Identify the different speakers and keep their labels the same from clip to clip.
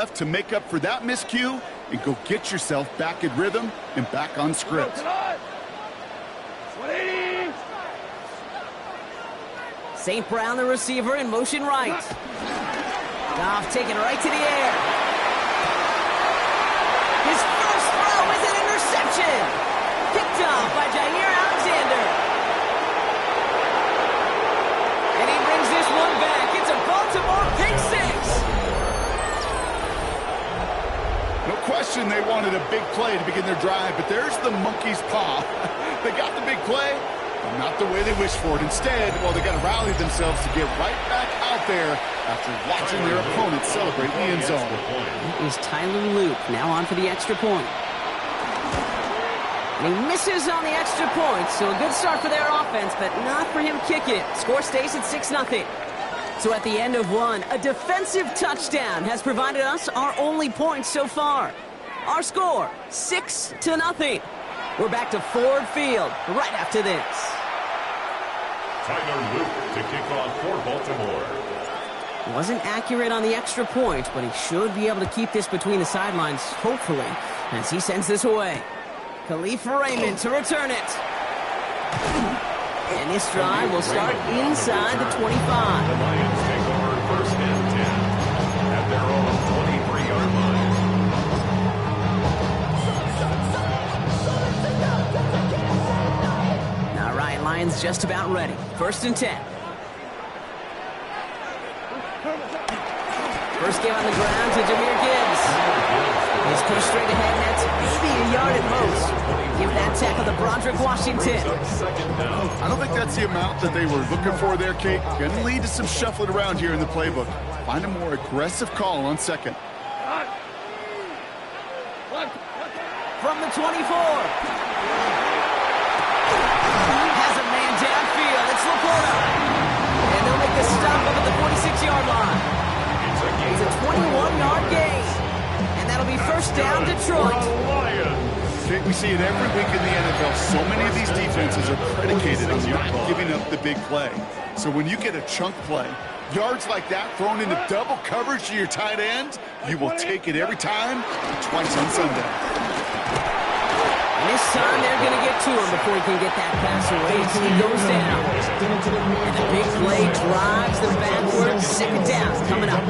Speaker 1: left to make up for that miscue and go get yourself back in rhythm and back on script.
Speaker 2: St. Brown, the receiver, in motion right. Goff taken right to the air. His first throw is an interception. Picked off by Jair Alexander. And he brings this one back. It's a Baltimore pick six.
Speaker 1: No question they wanted a big play to begin their drive, but there's the monkey's paw. They got the big play, but not the way they wished for it. Instead, well, they got to rally themselves to get right back out there after watching their opponent celebrate in the end zone.
Speaker 2: That is Tyler Luke now on for the extra point. And he misses on the extra point, so a good start for their offense, but not for him kick it. Score stays at 6-0. So at the end of one, a defensive touchdown has provided us our only points so far. Our score, 6-0. We're back to Ford Field right after this.
Speaker 3: Tyler Luke to kick off for Baltimore.
Speaker 2: Wasn't accurate on the extra point, but he should be able to keep this between the sidelines, hopefully, as he sends this away. Khalif Raymond to return it. And this drive will start inside the 25.
Speaker 3: The Lions take over first and 10 at their own 23-yard line.
Speaker 2: All right, Lions just about ready. First and 10. First give on the ground to Jahmyr Gibbs. He's pushed straight ahead, and that's maybe a yard at most. Give that tackle to Broderick Washington.
Speaker 1: I don't think that's the amount that they were looking for there, Kate. Going to lead to some shuffling around here in the playbook. Find a more aggressive call on second.
Speaker 2: From the 24. Has a man downfield. It's Laporta. And they'll make the stop up at the 46-yard line. It's a 21-yard gain. And that'll be first down, Detroit.
Speaker 1: Kate, we see it every week in the NFL. So many of these defenses are predicated on not giving up the big play. So when you get a chunk play, yards like that thrown into double coverage to your tight end, you will take it every time, twice on Sunday.
Speaker 2: And this time they're going to get to him before he can get that pass away. So he goes down. And the big play drives them backwards. Second down coming up.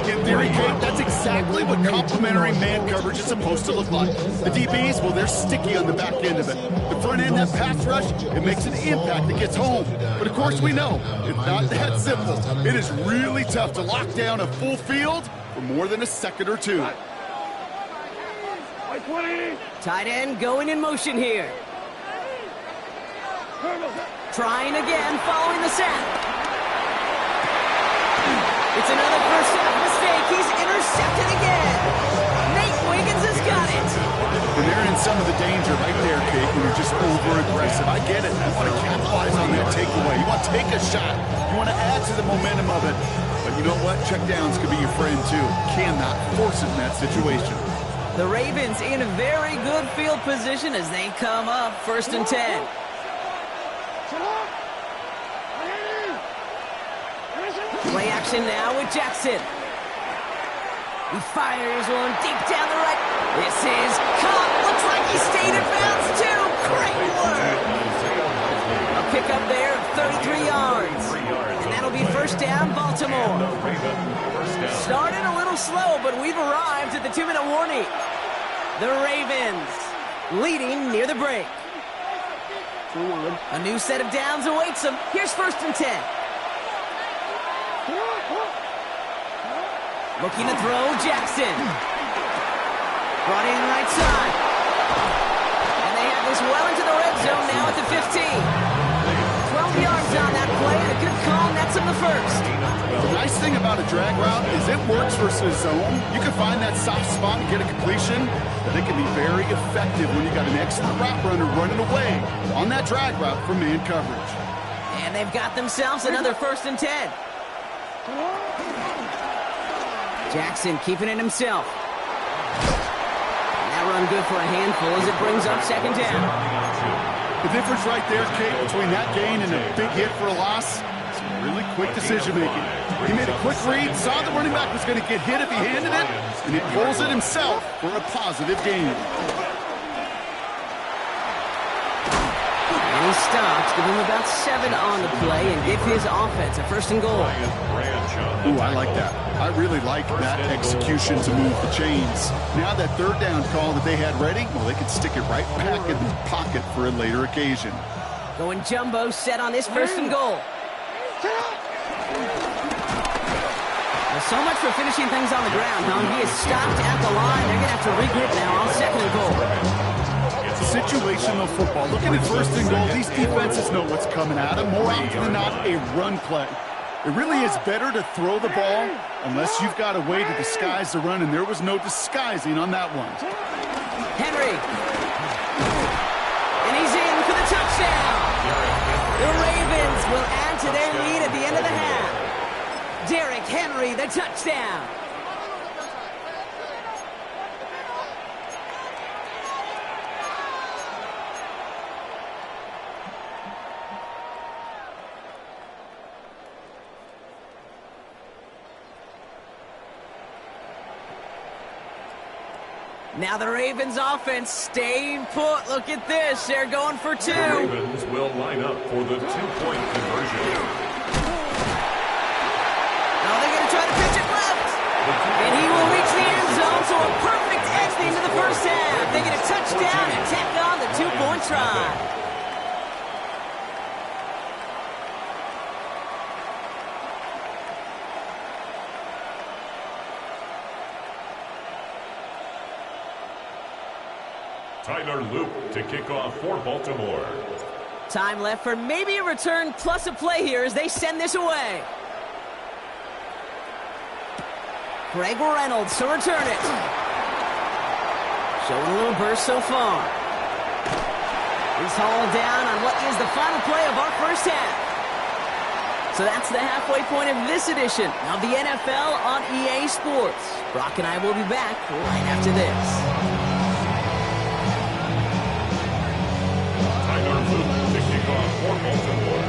Speaker 1: In theory, Kate, that's exactly what complementary man coverage is supposed to look like. The DBs, well, they're sticky on the back end of it. The front end, that pass rush, it makes an impact that gets home. But of course we know, it's not that simple. It is really tough to lock down a full field for more than a second or two.
Speaker 2: Tight end going in motion here. Trying again, following the sack. It's another first half mistake. He's intercepted again. Nate Wiggins has got it.
Speaker 1: And they're in some of the danger right there, Kate, when you're just over-aggressive. I get it. You want to capitalize on that takeaway. You want to take a shot. You want to add to the momentum of it. But you know what? Checkdowns could be your friend, too. Cannot force it in that situation.
Speaker 2: The Ravens in a very good field position as they come up first and 10. Play action now with Jackson. He fires one deep down the right. This is caught. Looks like he stayed in bounds too. Great work. A pickup there of 33 yards. And that'll be first down, Baltimore. Started a little slow, but we've arrived at the 2-minute warning. The Ravens leading near the break. A new set of downs awaits them. Here's first and 10. Looking to throw, Jackson. Brought in right side. And they have this well into the red zone now at the 15. 12 yards on that play, and a good call nets him the first.
Speaker 1: The nice thing about a drag route is it works versus zone. You can find that soft spot and get a completion, but it can be very effective when you got an excellent route runner running away on that drag route from man coverage.
Speaker 2: And they've got themselves another first and 10. Jackson keeping it himself. And that run good for a handful as it brings up second down.
Speaker 1: The difference right there, Kate, between that gain and a big hit for a loss, some really quick decision-making. He made a quick read, saw the running back was going to get hit if he handed it, and he pulls it himself for a positive gain.
Speaker 2: And he stops, give him about 7 on the play, and give his offense a 1st and goal.
Speaker 1: Ooh, I like that. I really like that execution to move the chains. Now that 3rd down call that they had ready, well, they can stick it right back in the pocket for a later occasion.
Speaker 2: Going jumbo set on this 1st and goal. Well, so much for finishing things on the ground, huh? He is stopped at the line. They're going to have to regroup now on 2nd and goal.
Speaker 1: Situational football. Looking at 1st and goal, these defenses know what's coming at them. More often than not, a run play. It really is better to throw the ball unless you've got a way to disguise the run, and there was no disguising on that one.
Speaker 2: Henry. And he's in for the touchdown. The Ravens will add to their lead at the end of the half. Derrick Henry, the touchdown. Now the Ravens offense staying put. Look at this. They're going for 2.
Speaker 3: The Ravens will line up for the 2-point conversion.
Speaker 2: Now they're going to try to pitch it left. And he will reach the end zone, so a perfect ending to the 1st half. They get a touchdown and tack on the 2-point try.
Speaker 3: Tyler Loop to kick off for Baltimore.
Speaker 2: Time left for maybe a return plus a play here as they send this away. Greg Reynolds to return it. Showing a little burst so far. He's hauled down on what is the final play of our 1st half. So that's the halfway point of this edition of the NFL on EA Sports. Brock and I will be back right after this.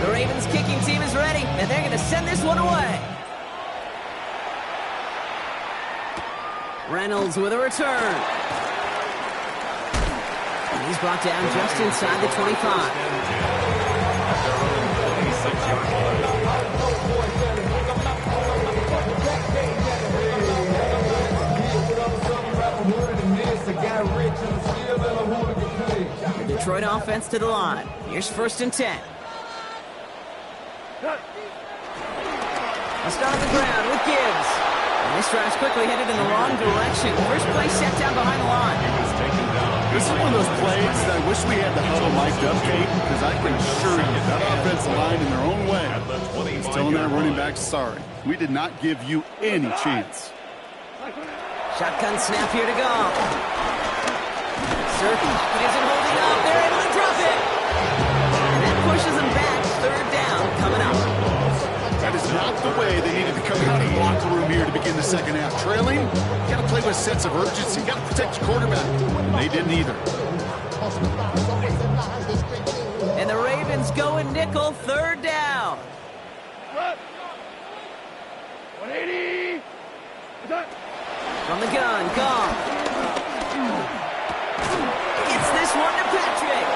Speaker 2: The Ravens kicking team is ready, and they're going to send this one away. Reynolds with a return. And he's brought down just inside the 25. The Detroit offense to the line. Here's 1st and 10. A start on the ground with Gibbs. And this drive's quickly headed in the wrong direction. First play set down behind the line.
Speaker 1: This is one of those plays that I wish we had the huddle mic'd up, Kate, because I can assure you that offensive line in their own way is telling that running back, sorry, we did not give you any chance.
Speaker 2: Shotgun snap here to go. Certain he isn't holding up. They're able to drop it. And that pushes them back. 3rd down coming up.
Speaker 1: That is not the way they needed to come out of the locker room here to begin the 2nd half. Trailing, you got to play with a sense of urgency. You got to protect your quarterback. And they didn't either.
Speaker 2: And the Ravens go in nickel, 3rd down.
Speaker 4: 180.
Speaker 2: From the gun, Goff. Gets this one to Patrick.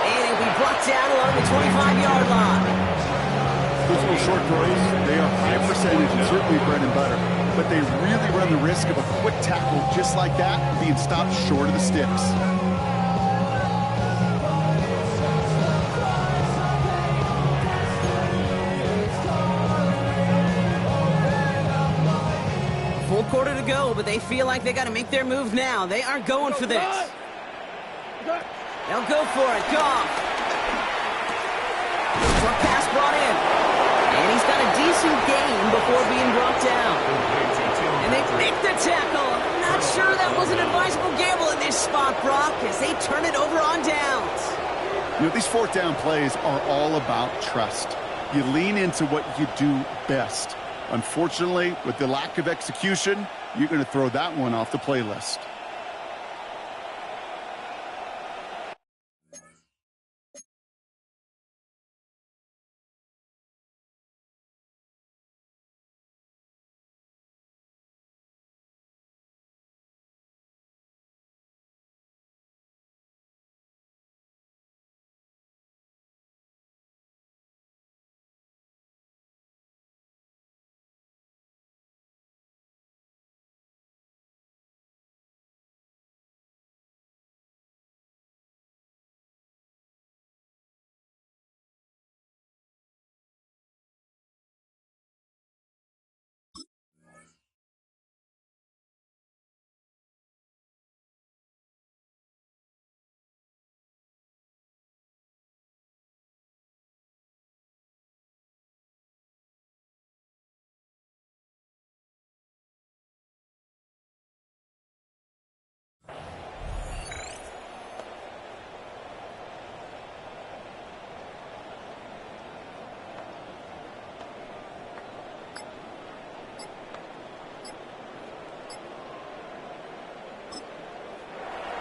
Speaker 2: And he'll be brought down along the 25-yard line.
Speaker 1: Those little short throws, they are high percentage and certainly bread and butter. But they really run the risk of a quick tackle just like that being stopped short of the sticks.
Speaker 2: Full quarter to go, but they feel like they got to make their move now. They are going for this. They'll go for it. Goff. Short pass brought in. And he's got a decent gain before being brought down. And they make the tackle. I'm not sure that was an advisable gamble in this spot, Brock, as they turn it over on downs.
Speaker 1: You know, these 4th down plays are all about trust. You lean into what you do best. Unfortunately, with the lack of execution, you're going to throw that one off the playlist.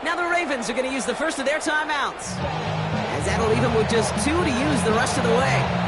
Speaker 2: Now the Ravens are going to use the first of their timeouts, as that'll leave them with just 2 to use the rest of the way.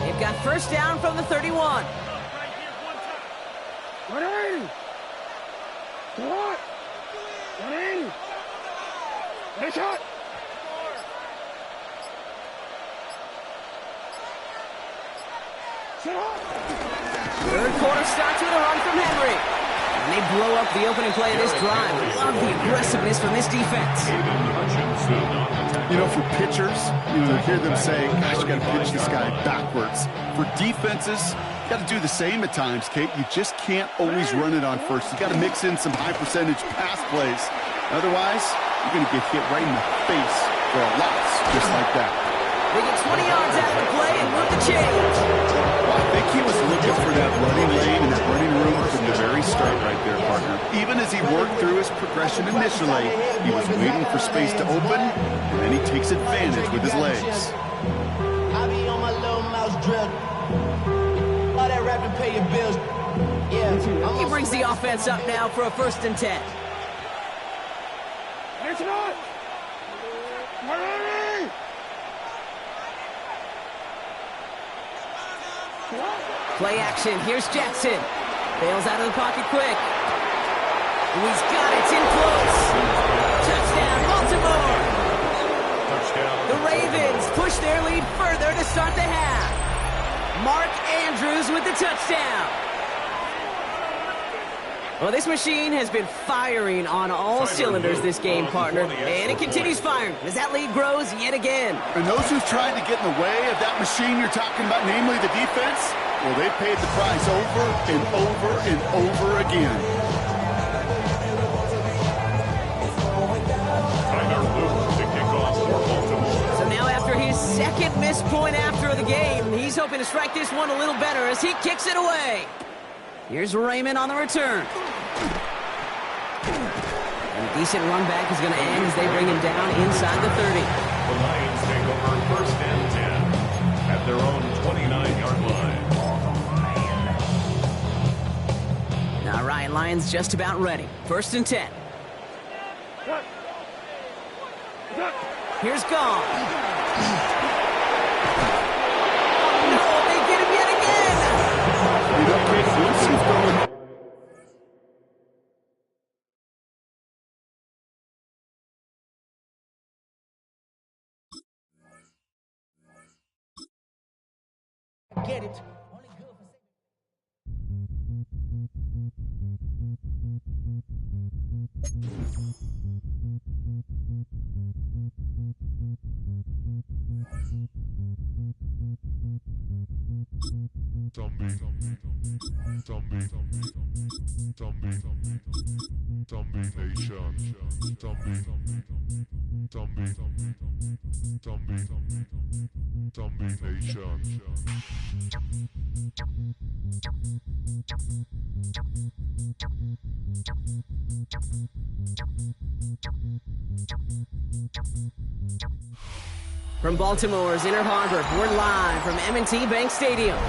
Speaker 2: They've got first down from the 31.
Speaker 4: Ready? What? 180. Nice shot. Set up.
Speaker 2: Third quarter starts with a run from Henry. And they blow up the opening play of this drive. Love the aggressiveness from this defense.
Speaker 1: You know, for pitchers, you hear them say, gosh, you got to pitch this guy backwards. For defenses, you got to do the same at times, Kate. You just can't always run it on first. You got to mix in some high-percentage pass plays. Otherwise, you're going to get hit right in the face for a loss, just like that.
Speaker 2: They get 20 yards out of the play and move the change.
Speaker 1: Well, I think he was looking for that running lane and that running room from the very start right there, partner. Even as he worked through his progression initially, he was waiting for space to open, and then he takes advantage with his legs.
Speaker 5: I be on my little mouse drill. All that rapping, pay your bills. Yeah.
Speaker 2: He brings the offense up now for a 1st and 10.
Speaker 4: It's not. Ready?
Speaker 2: Play action. Here's Jackson. Bails out of the pocket quick. He's got it. It's in close. Touchdown, Baltimore.
Speaker 3: Touchdown.
Speaker 2: The Ravens push their lead further to start the half. Mark Andrews with the touchdown. Well, this machine has been firing on all cylinders this game, partner. And it continues firing as that lead grows yet again.
Speaker 1: And those who've tried to get in the way of that machine you're talking about, namely the defense, well, they paid the price over and over and over again.
Speaker 3: Tyler Luke to kick off for Baltimore.
Speaker 2: So now after his 2nd missed point after the game, he's hoping to strike this one a little better as he kicks it away. Here's Raymond on the return. And a decent run back is going to end as they bring him down inside the 30.
Speaker 3: The Lions take over 1st and 10 at their own 29-yard line.
Speaker 2: All right, Lions just about ready. 1st and 10. Here's Gong. No, they get him yet again.
Speaker 1: You know, Kate, once you've gone
Speaker 5: Get it.
Speaker 3: Zombie Nation.
Speaker 2: From Baltimore's Inner Harbor, we're live from M&T Bank Stadium.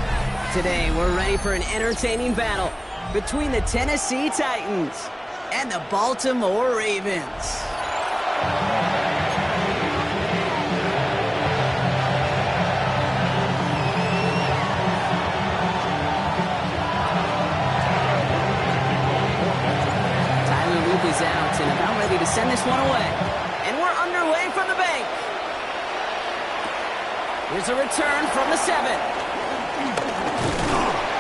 Speaker 2: Today, we're ready for an entertaining battle between the Tennessee Titans and the Baltimore Ravens. Is out and about ready to send this one away. And we're underway from the bank. Here's a return from the 7.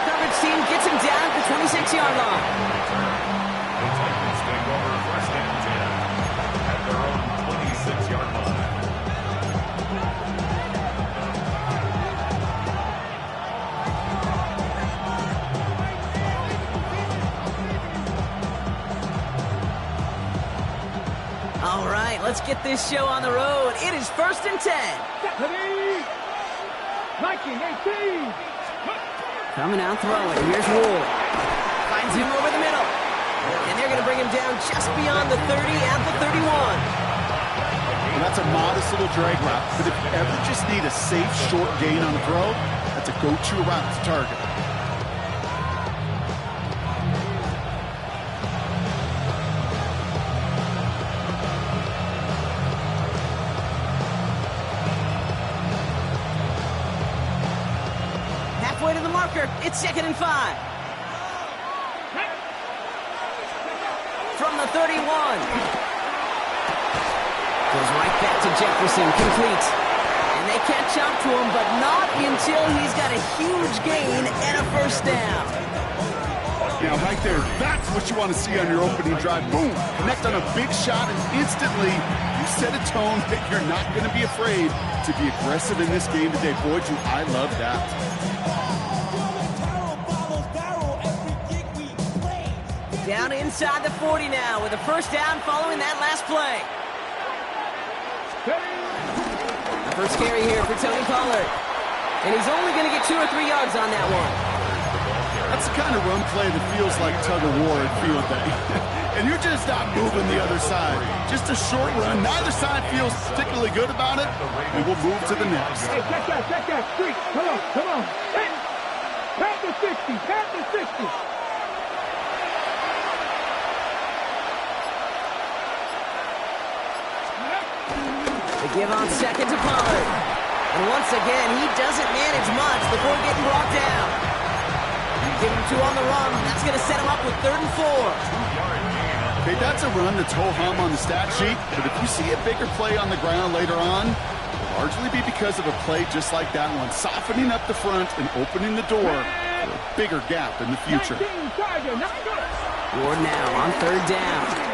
Speaker 2: Coverage team gets him down at the 26-yard line.
Speaker 3: The Titans take over first and 10 at their own 26-yard line.
Speaker 2: All right, let's get this show on the road. It is first and 10.
Speaker 4: 1918.
Speaker 2: Coming out throwing. Here's Ward. Finds him over the middle. And they're going to bring him down just beyond the 30 at the 31.
Speaker 1: Well, that's a modest little drag route, but if you ever just need a safe, short gain on the throw, that's a go-to route to target.
Speaker 2: Halfway to the marker. It's 2nd and 5. From the 31. Goes right back to Jefferson, complete. And they catch up to him, but not until he's got a huge gain and a first down.
Speaker 1: Now, right there, that's what you want to see on your opening drive. Boom! Connect on a big shot, and instantly you set a tone that you're not going to be afraid to be aggressive in this game today. Boy, do I love that.
Speaker 2: Down inside the 40 now with a first down following that last play. The first carry here for Tony Pollard. And he's only going to get 2 or 3 yards on that one.
Speaker 1: That's the kind of run play that feels like tug-of-war at field day. And you're just not moving the other side. Just a short run. Neither side feels particularly good about it. And we'll move to the next.
Speaker 4: Hey, check that. Street. Come on. Hey, pat the 60.
Speaker 2: They give on second to Pollard. And once again, he doesn't manage much before getting brought down. Give him 2 on the run. That's going to set him up with 3rd and 4.
Speaker 1: Okay, that's a run that's ho-hum on the stat sheet. But if you see a bigger play on the ground later on, it'll largely be because of a play just like that one, softening up the front and opening the door for a bigger gap in the future.
Speaker 2: Ward now on 3rd down.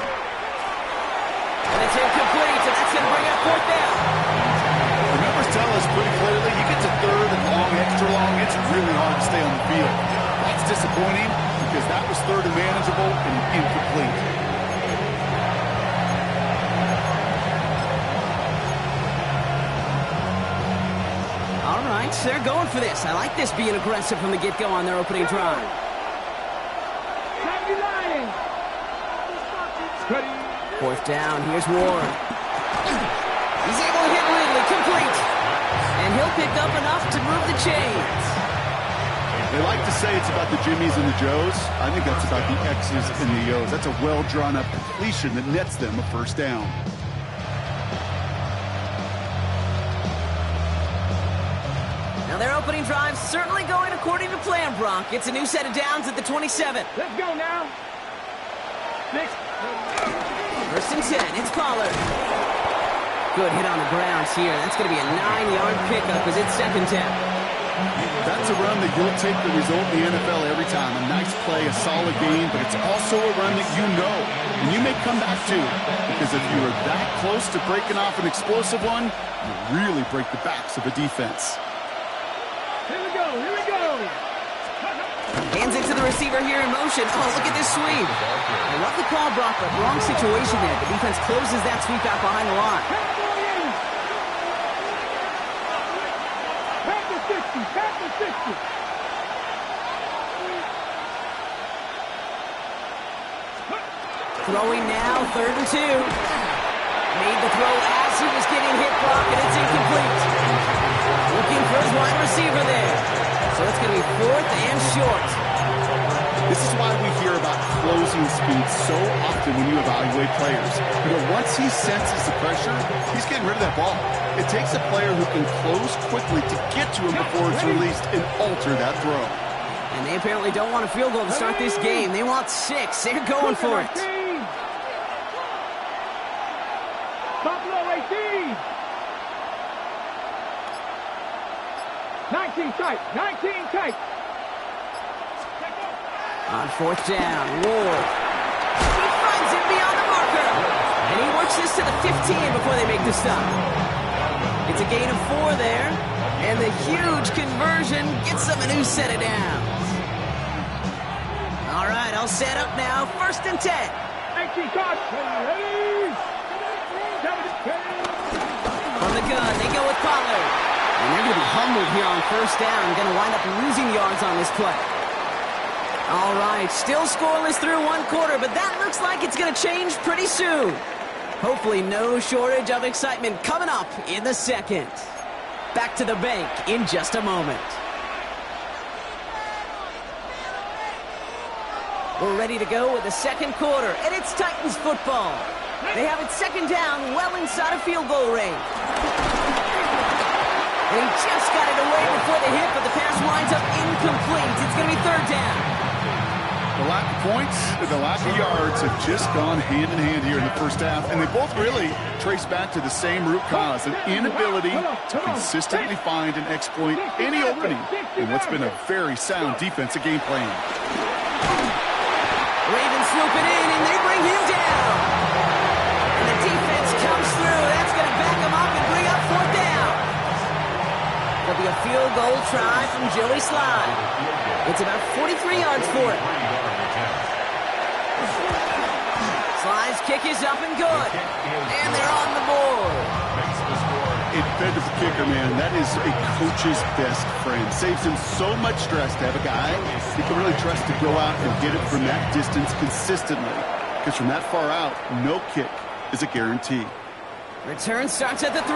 Speaker 2: And it's incomplete, and that's going to bring up 4th down.
Speaker 1: The numbers tell us pretty clearly, you get to 3rd and long, extra long, it's really hard to stay on the field. That's disappointing because that was 3rd and manageable and incomplete.
Speaker 2: All right, so they're going for this. I like this being aggressive from the get-go on their opening drive. 4th down, here's Ward. He's able to hit Ridley, complete. And he'll pick up enough to move the chains.
Speaker 1: They like to say it's about the Jimmies and the Joes. I think that's about the X's and the O's. That's a well-drawn-up completion that nets them a first down.
Speaker 2: Now their opening drive's certainly going according to plan, Brock. It's a new set of downs at the 27.
Speaker 4: Let's go now. 6.
Speaker 2: 1st and 10, it's Pollard. Good hit on the grounds here. That's going to be a 9-yard pickup as it's 2nd down.
Speaker 1: That's a run that you'll take the result in the NFL every time. A nice play, a solid game, but it's also a run that you know, and you may come back to. Because if you are that close to breaking off an explosive one, you really break the backs of a defense.
Speaker 4: Here we go.
Speaker 2: Hands it to the receiver here in motion. Oh, look at this sweep. I love the call, Brock, but wrong situation there. The defense closes that sweep out behind the line.
Speaker 4: Pat the 60.
Speaker 2: Throwing now, 3rd and 2. Made the throw as he was getting hit block, and it's incomplete. Looking for his wide receiver there. So it's going to be 4th and short.
Speaker 1: This is why we hear about closing speed so often when you evaluate players. Once he senses the pressure, he's getting rid of that ball. It takes a player who can close quickly to get to him before it's released and alter that throw.
Speaker 2: And they apparently don't want a field goal to start this game. They want 6. They're going for it.
Speaker 4: Buffalo 18. 19 tight. 19 tight.
Speaker 2: On 4th down, Ward. He finds it beyond the marker. And he works this to the 15 before they make the stop. It's a gain of 4 there. And the huge conversion gets them a new set of downs. All right, all set up now. 1st and 10.
Speaker 4: 19 tight.
Speaker 2: From the gun, they go with Pollard. And they're going to be humbled here on 1st down. Going to wind up losing yards on this play. All right, still scoreless through 1 quarter, but that looks like it's going to change pretty soon. Hopefully no shortage of excitement coming up in the 2nd. Back to the bank in just a moment. We're ready to go with the 2nd quarter, and it's Titans football. They have it 2nd down, well inside of field goal range. And he just got it away before the hit, but the pass winds up incomplete. It's going to be 3rd down.
Speaker 1: The lack of points and the lack of yards have just gone hand in hand here in the 1st half, and they both really trace back to the same root cause, an inability to consistently find and exploit any opening in what's been a very sound defensive game plan.
Speaker 2: Ravens swoop it in, and they bring him down. And the defense comes through. That's going to back him up and bring up 4th down. There'll be a field goal try from Joey Slye. It's about 43 yards for it. Slye's kick is up and good. And they're on the board.
Speaker 1: A defensive kicker, man, that is a coach's best friend. Saves him so much stress to have a guy he can really trust to go out and get it from that distance consistently. Because from that far out, no kick is a guarantee.
Speaker 2: Return starts at the 3.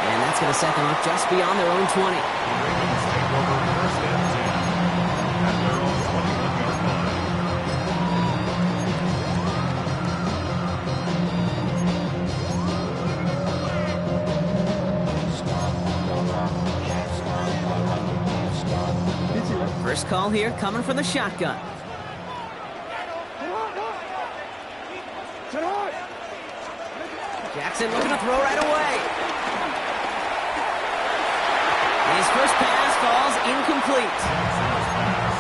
Speaker 2: And that's going to set them up just beyond their own 20. First call here coming from the shotgun. Jackson looking to throw right away. His first pass falls incomplete.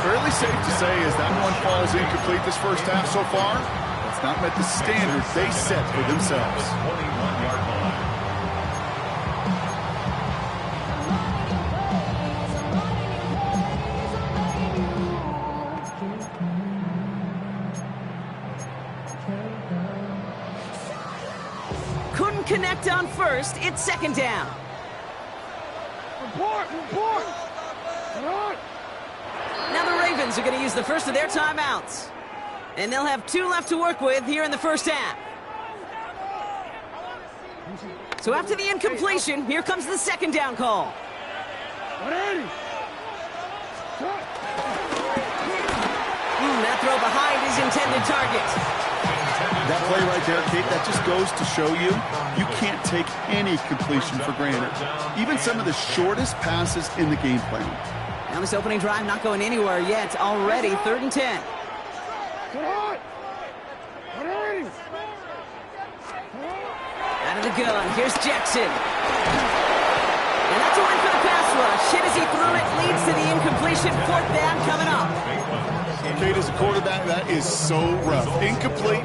Speaker 1: Fairly safe to say as that one falls incomplete this 1st half so far, it's not met the standard they set for themselves.
Speaker 3: 21-yard line.
Speaker 2: Couldn't connect on 1st. It's 2nd down.
Speaker 4: Report.
Speaker 2: Now the Ravens are going to use the first of their timeouts. And they'll have 2 left to work with here in the 1st half. So after the incompletion, here comes the 2nd down call. That throw behind his intended target.
Speaker 1: That play right there, Kate, that just goes to show you can't take any completion for granted. Even some of the shortest passes in the game plan.
Speaker 2: Now this opening drive not going anywhere yet. Already 3rd and 10. Out of the gun, here's Jackson. And that's a win for the pass rush. Hit as he threw it, leads to the incompletion. 4th down coming up.
Speaker 1: Kate, as a quarterback, that is so rough. Incomplete.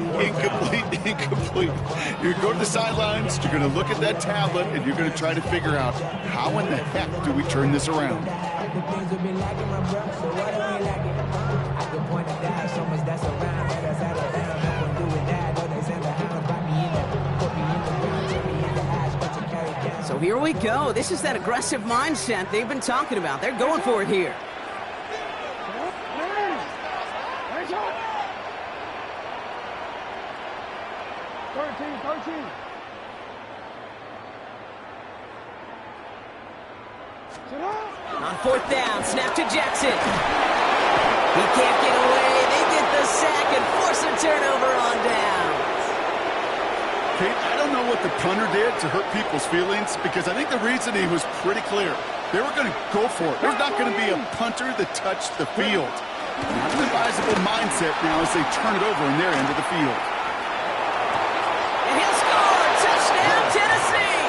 Speaker 1: You're going to go to the sidelines, you're going to look at that tablet, and you're going to try to figure out how in the heck do we turn this around.
Speaker 2: So here we go. This is that aggressive mindset they've been talking about. They're going for it here.
Speaker 4: 13.
Speaker 2: On fourth down, snap to Jackson. He can't get away. They get the sack and force a turnover on downs.
Speaker 1: Kate, I don't know what the punter did to hurt people's feelings because I think the reasoning was pretty clear. They were going to go for it. There's not going to be a punter that touched the field. Not an advisable mindset now as they turn it over in their end of the field.
Speaker 2: And he'll score! Touchdown, Tennessee!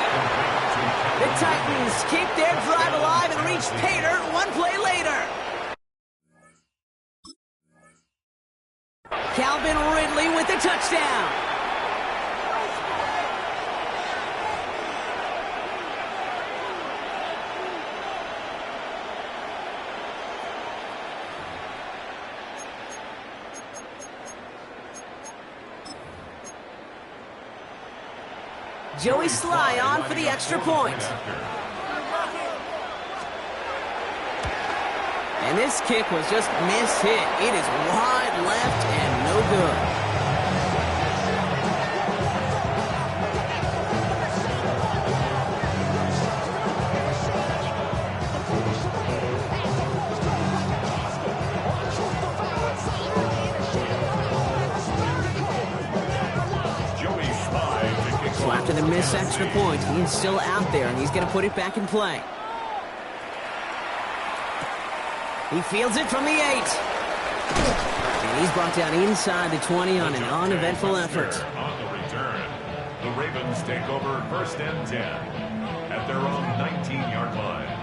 Speaker 2: The Titans keep their drive alive and reach pay dirt one play later. Calvin Ridley with the touchdown. Joey Sly on for the extra point. And this kick was just mishit. It is wide left and no good. So after the missed extra point, he's still out there, and he's going to put it back in play. He fields it from the 8. And he's brought down inside the 20 on an uneventful effort.
Speaker 3: On the return, the Ravens take over first and 10 at their own 19-yard line.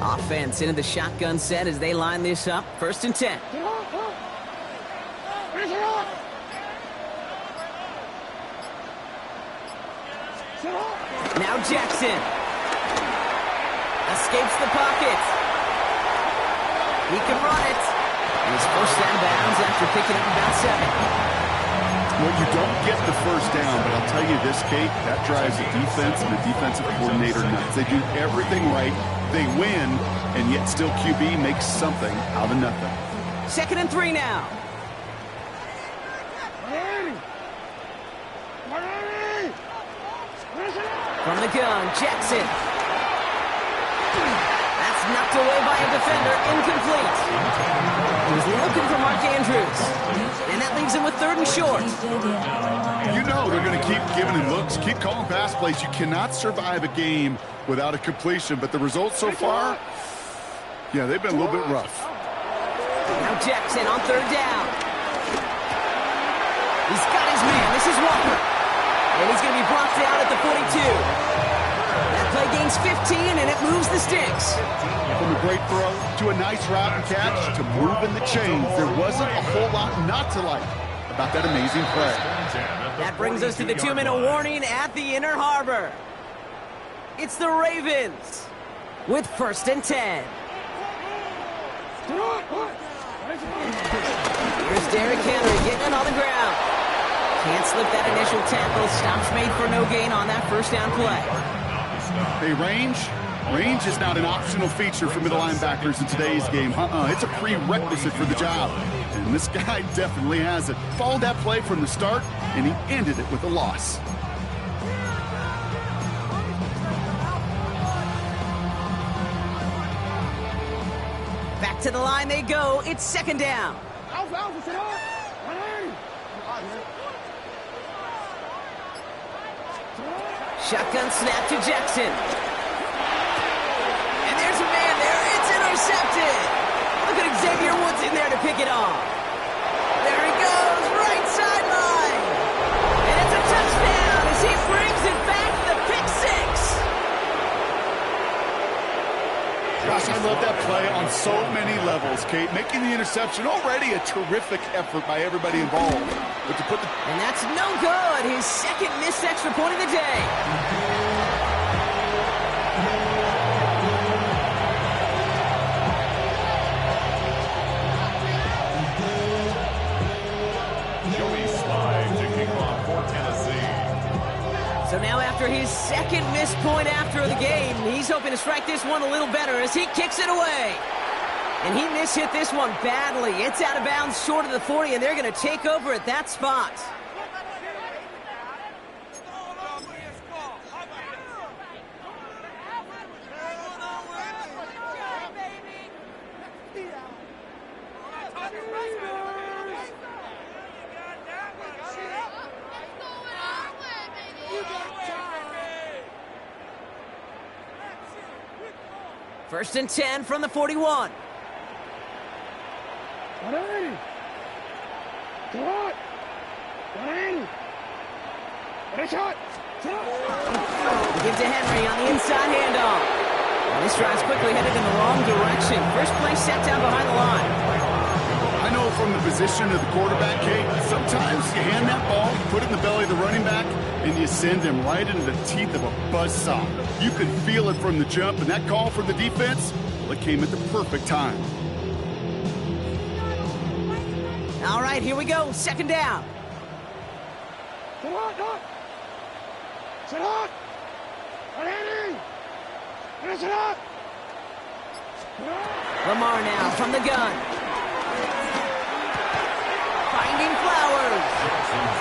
Speaker 2: Offense into the shotgun set as they line this up. First and 10. Now Jackson. Escapes the pocket. He can run it. And he's forced out of bounds after picking up about 7.
Speaker 1: Well, you don't get the first down, but I'll tell you this, Kate, that drives the defense and the defensive coordinator nuts. They do everything right. They win, and yet still QB makes something out of nothing.
Speaker 2: Second and 3 now. From the gun, Jackson. That's knocked away by a defender, incomplete. He was looking for Mark Andrews, and that leaves him with 3rd and short.
Speaker 1: You know they're going to keep giving him looks, keep calling pass plays. You cannot survive a game without a completion, but the results so far, yeah, they've been a little bit rough.
Speaker 2: Now Jackson on 3rd down. He's got his man. This is Walker. And he's going to be brought down at the 42. That play gains 15, and it moves the sticks.
Speaker 1: From a great throw to a nice route and catch to moving the chains, there wasn't a whole lot not to like about that amazing play.
Speaker 2: That brings us to the 2-minute warning at the Inner Harbor. It's the Ravens with first and 10. Here's Derrick Henry getting it on the ground. Can't slip that initial tackle. Stops made for no gain on that first down play.
Speaker 1: Hey, range is not an optional feature for middle linebackers in today's game. It's a prerequisite for the job. And this guy definitely has it. Followed that play from the start, and he ended it with a loss.
Speaker 2: Back to the line they go. It's second down. Shotgun snap to Jackson. And there's a man there. It's intercepted. Look at Xavier Woods in there to pick it off. There he goes, right sideline. And it's a touchdown as he brings it back, the pick 6.
Speaker 1: Gosh, I love that play on so many levels, Kate. Making the interception, already a terrific effort by everybody involved. But to put the...
Speaker 2: And that's no good. His second missed extra point of the day. after his second missed point after the game. He's hoping to strike this one a little better as he kicks it away. And he mishit this one badly. It's out of bounds short of the 40, and they're going to take over at that spot. First and 10 from the 41.
Speaker 4: Ready. Go on. Ready. Ready, shot.
Speaker 2: Give to Henry on the inside handoff. And this drive's quickly headed in the wrong direction. First play set down behind the line.
Speaker 1: I know from the position of the quarterback, Kate, sometimes you hand that ball, put it in the belly of the running back, and you send him right into the teeth of a buzzsaw. You can feel it from the jump, and that call from the defense, well, it came at the perfect time.
Speaker 2: All right, here we go. Second down.
Speaker 4: Sit on, Doc. Sit on. Ready. Sit on.
Speaker 2: Lamar now from the gun. Finding Flowers.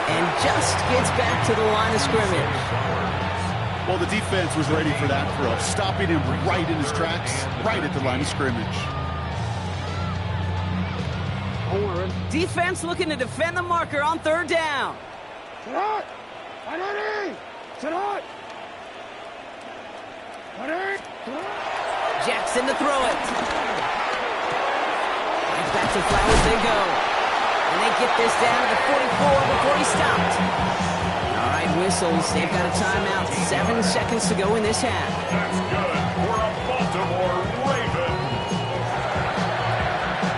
Speaker 2: And just gets back to the line of scrimmage.
Speaker 1: Well, the defense was ready for that throw, stopping him right in his tracks, right at the line of scrimmage.
Speaker 2: Defense looking to defend the marker on third down.
Speaker 4: Sit on. Ready. Sit on. Ready.
Speaker 2: Jackson to throw it. And back to Flowers they go. And they get this down to the 44 before he stopped. All right, whistles. They've got a timeout. 7 seconds to go in this half.
Speaker 3: That's good for a Baltimore Raven.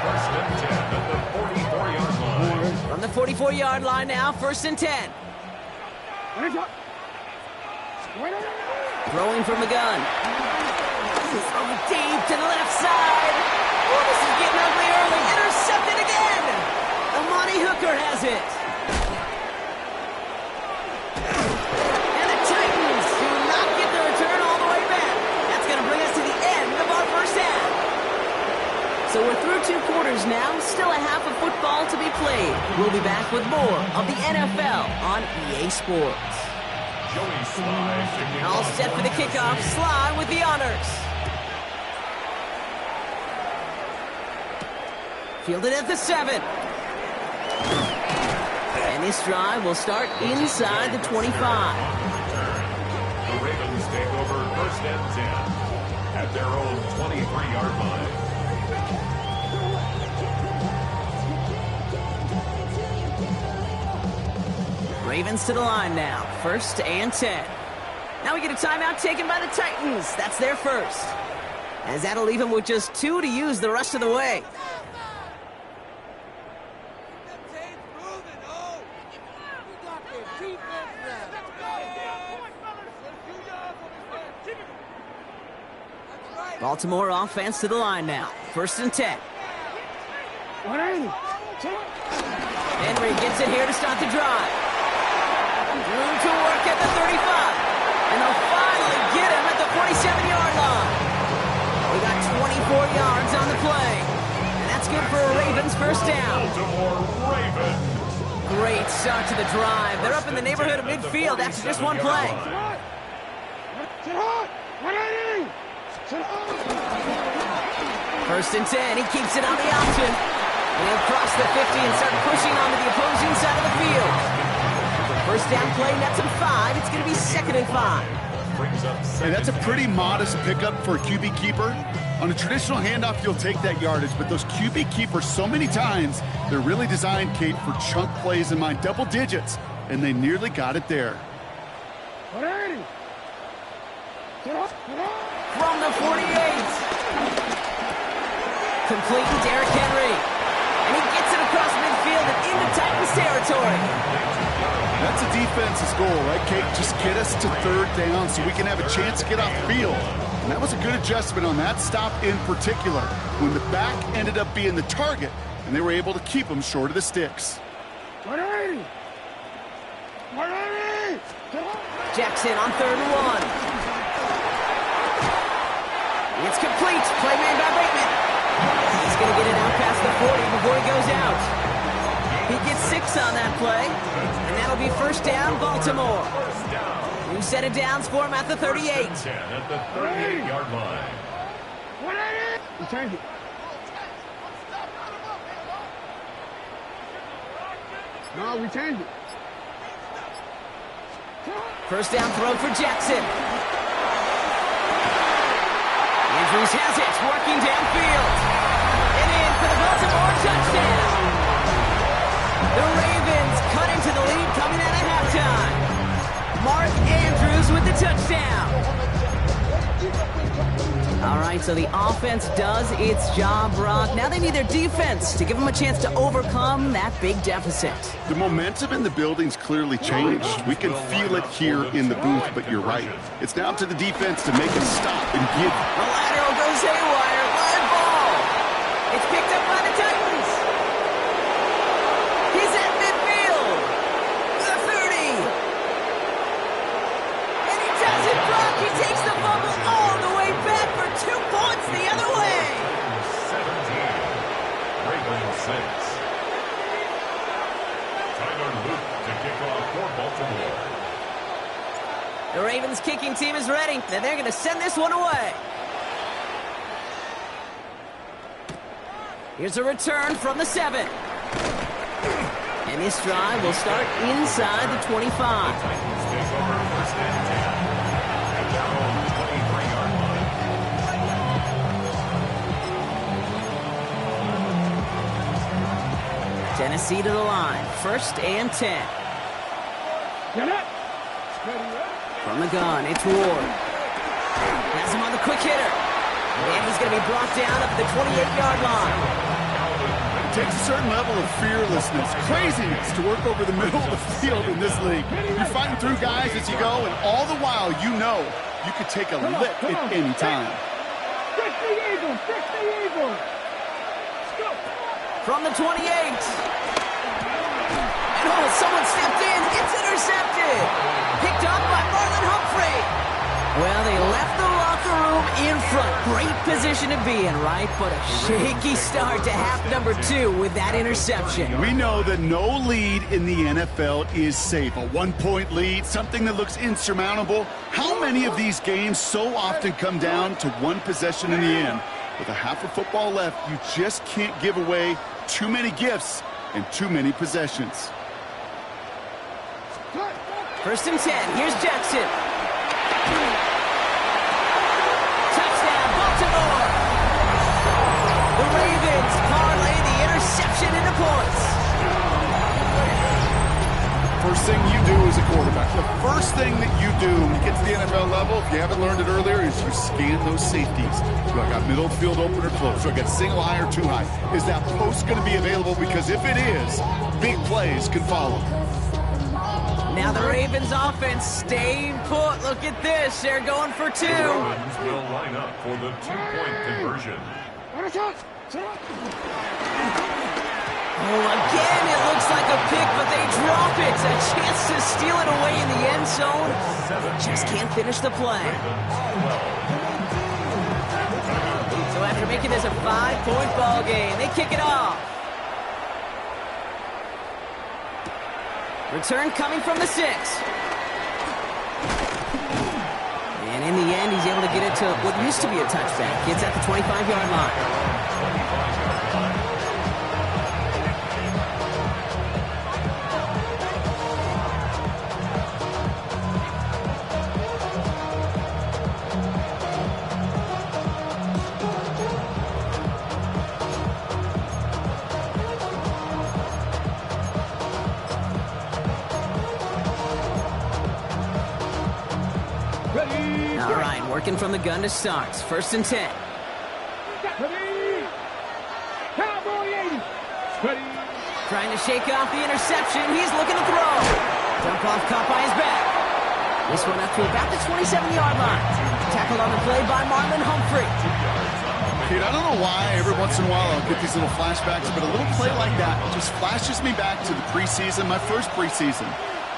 Speaker 3: First and 10 at the 44-yard line.
Speaker 2: From the 44-yard line now, first and 10. Throwing from the gun. Throwing deep to the left side. Oh, this is getting ugly early. Intercepted again. Amani Hooker has it. And the Titans do not get the return all the way back. That's going to bring us to the end of our first half. So we're through 2 quarters now. Still a half of football to be played. We'll be back with more of the NFL on EA Sports.
Speaker 3: Joey Sly
Speaker 2: All set for the kickoff. Sly with the honors. Fielded at the 7. And this drive will start inside the 25.
Speaker 3: The Ravens take over first and 10 at their own 23-yard line.
Speaker 2: Ravens to the line now. First and 10. Now we get a timeout taken by the Titans. That's their first. As that'll leave them with just 2 to use the rest of the way. Baltimore offense to the line now. First and 10. Henry gets it here to start the drive. Room to work at the 35. And they'll finally get him at the 47-yard line. We got 24 yards on the play. And that's good for a Ravens first down.
Speaker 3: Baltimore Ravens.
Speaker 2: Great start to the drive. They're up in the neighborhood of midfield after just one play. First and 10. He keeps it on the option. And he'll cross the 50 and start pushing onto the opposing side of the field. First down play, nets him 5. It's going to be second and 5.
Speaker 1: And that's a pretty modest pickup for a QB keeper. On a traditional handoff, you'll take that yardage, but those QB keepers, so many times, they're really designed, Kate, for chunk plays in mind, double digits, and they nearly got it there.
Speaker 2: From the 48. Complete to Derrick Henry. And he gets it across midfield and into Titans territory.
Speaker 1: That's a defense's goal, right, Kate? Just get us to third down so we can have a chance to get off the field. And that was a good adjustment on that stop in particular, when the back ended up being the target, and they were able to keep him short of the sticks.
Speaker 2: Jackson on 3rd and 1. It's complete. Play made by Bateman. He's going to get it out past the 40 before he goes out. He gets 6 on that play, and that'll be first down, Baltimore. New set of downs for him at the 38.
Speaker 3: 10 at the 38-yard line.
Speaker 4: We change it. No, we change it.
Speaker 2: First down throw for Jackson. Andrews has it, working downfield. And in for the Baltimore touchdown. The Ravens cut into the lead coming out of halftime. Mark Andrews with the touchdown. All right, so the offense does its job, Brock. Now they need their defense to give them a chance to overcome that big deficit.
Speaker 1: The momentum in the building's clearly changed. We can feel it here in the booth, but you're right. It's now up to the defense to make it stop and give.
Speaker 2: The lateral goes haywire. Live ball. It's picked up by the Titans. He's at midfield. The 30. And he does it, Brock. He takes the fumble all the way back for 2 points the other way.
Speaker 3: 17. Ravens 6. Tyler Luke to kick off for Baltimore.
Speaker 2: The Ravens kicking team is ready, and they're going to send this one away. Here's a return from the 7. And this drive will start inside the 25.
Speaker 3: Titans take over first and 10 at their own 23-yard line.
Speaker 2: Tennessee to the line. First and 10.
Speaker 4: Get up.
Speaker 2: From the gun, it's Ward. Has him on the quick hitter. And he's going to be brought down up at the 28-yard line.
Speaker 1: It takes a certain level of fearlessness, craziness to work over the middle of the field in this league. You're fighting through guys as you go, and all the while you know you could take a lick at any time.
Speaker 4: Fix the Eagles. Fix the Eagles. Let's go.
Speaker 2: From the 28. And oh, someone stepped in. It's intercepted. Picked up by Marlon Humphrey. Well, they left the locker room in front. Great position to be in, right? But a shaky start to half number 2 with that interception.
Speaker 1: We know that no lead in the NFL is safe. A 1-point lead, something that looks insurmountable. How many of these games so often come down to one possession in the end? With a half of football left, you just can't give away too many gifts and too many possessions.
Speaker 2: First and 10. Here's Jackson. Touchdown, Baltimore. The Ravens parlay the interception into points.
Speaker 1: First thing you do as a quarterback, the first thing that you do when you get to the NFL level, if you haven't learned it earlier, is you scan those safeties. Do I got middle field open or close? Do I got single high or too high? Is that post going to be available? Because if it is, big plays can follow.
Speaker 2: Now the Ravens offense staying put. Look at this. They're going for 2.
Speaker 3: The Ravens will line up for the 2-point conversion.
Speaker 2: Oh, again, it looks like a pick, but they drop it. A chance to steal it away in the end zone. Just can't finish the play. So after making this a 5-point ball game, they kick it off. Return coming from the 6. And in the end, he's able to get it to what used to be a touchback. It's at the 25-yard line. All right, working from the gun to start. First and 10.
Speaker 4: Ready. Cowboy 80. Ready.
Speaker 2: Trying to shake off the interception. He's looking to throw. Dump off caught by his back. This one up to about the 27-yard line. Tackled on the play by Marlon Humphrey.
Speaker 1: Dude, I don't know why every once in a while I'll get these little flashbacks, but a little play like that just flashes me back to the preseason, my first preseason.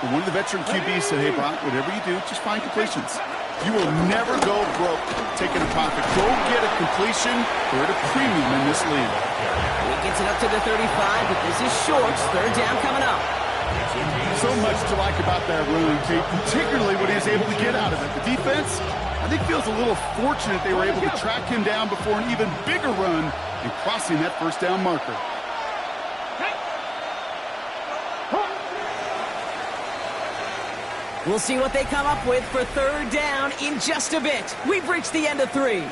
Speaker 1: And one of the veteran QBs said, hey, Brock, whatever you do, just find completions. You will never go broke taking a profit. Go get a completion. They're at a premium in this league.
Speaker 2: He gets it up to the 35, but this is short. Third down coming up.
Speaker 1: So much to like about that run, Kate, particularly what he was able to get out of it. The defense, I think, feels a little fortunate they were able to track him down before an even bigger run and crossing that first down marker.
Speaker 2: We'll see what they come up with for third down in just a bit. We've reached the end of 3.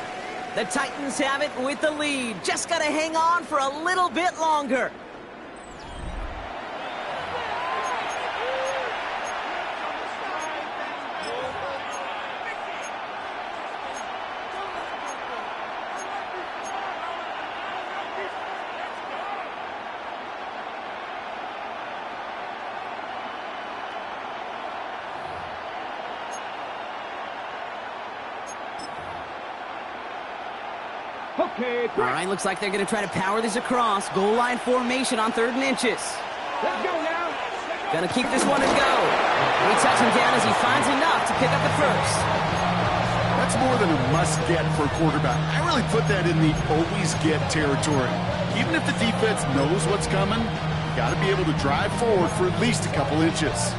Speaker 2: The Titans have it with the lead. Just got to hang on for a little bit longer.
Speaker 4: Okay,
Speaker 2: All right, looks like they're going to try to power this across. Goal line formation on 3rd and inches.
Speaker 4: let's go now.
Speaker 2: Going to keep this one and go. We touch him down as he finds enough to pick up the first.
Speaker 1: That's more than a must-get for a quarterback. I really put that in the always-get territory. Even if the defense knows what's coming, you got to be able to drive forward for at least a couple inches.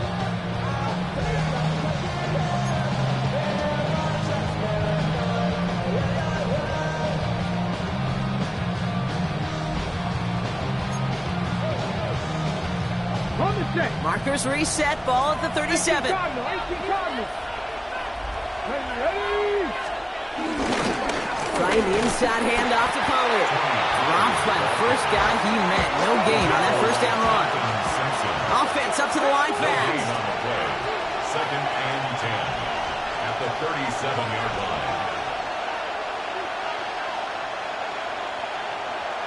Speaker 4: On the set.
Speaker 2: Markers reset, ball at the 37.
Speaker 4: 18 Cardinals. Ready.
Speaker 2: Trying the inside handoff to Pollard. Drops by the first guy he met. No gain on that first down run. Offense up to the line fast.
Speaker 3: Second and 10 at the 37-yard line.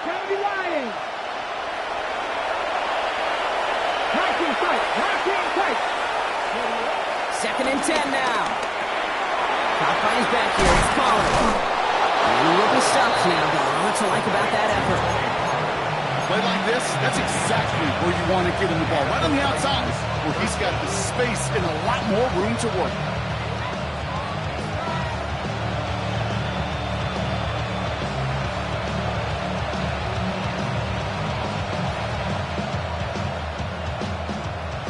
Speaker 4: Kennedy Lions. Knocking tight.
Speaker 2: Second and 10 now. Caught by his back here. It's Pollard. And he will be stopped now, but a lot to like about that effort.
Speaker 1: Play like this, that's exactly where you want to get him the ball. Right on the outside, where he's got the space and a lot more room to work.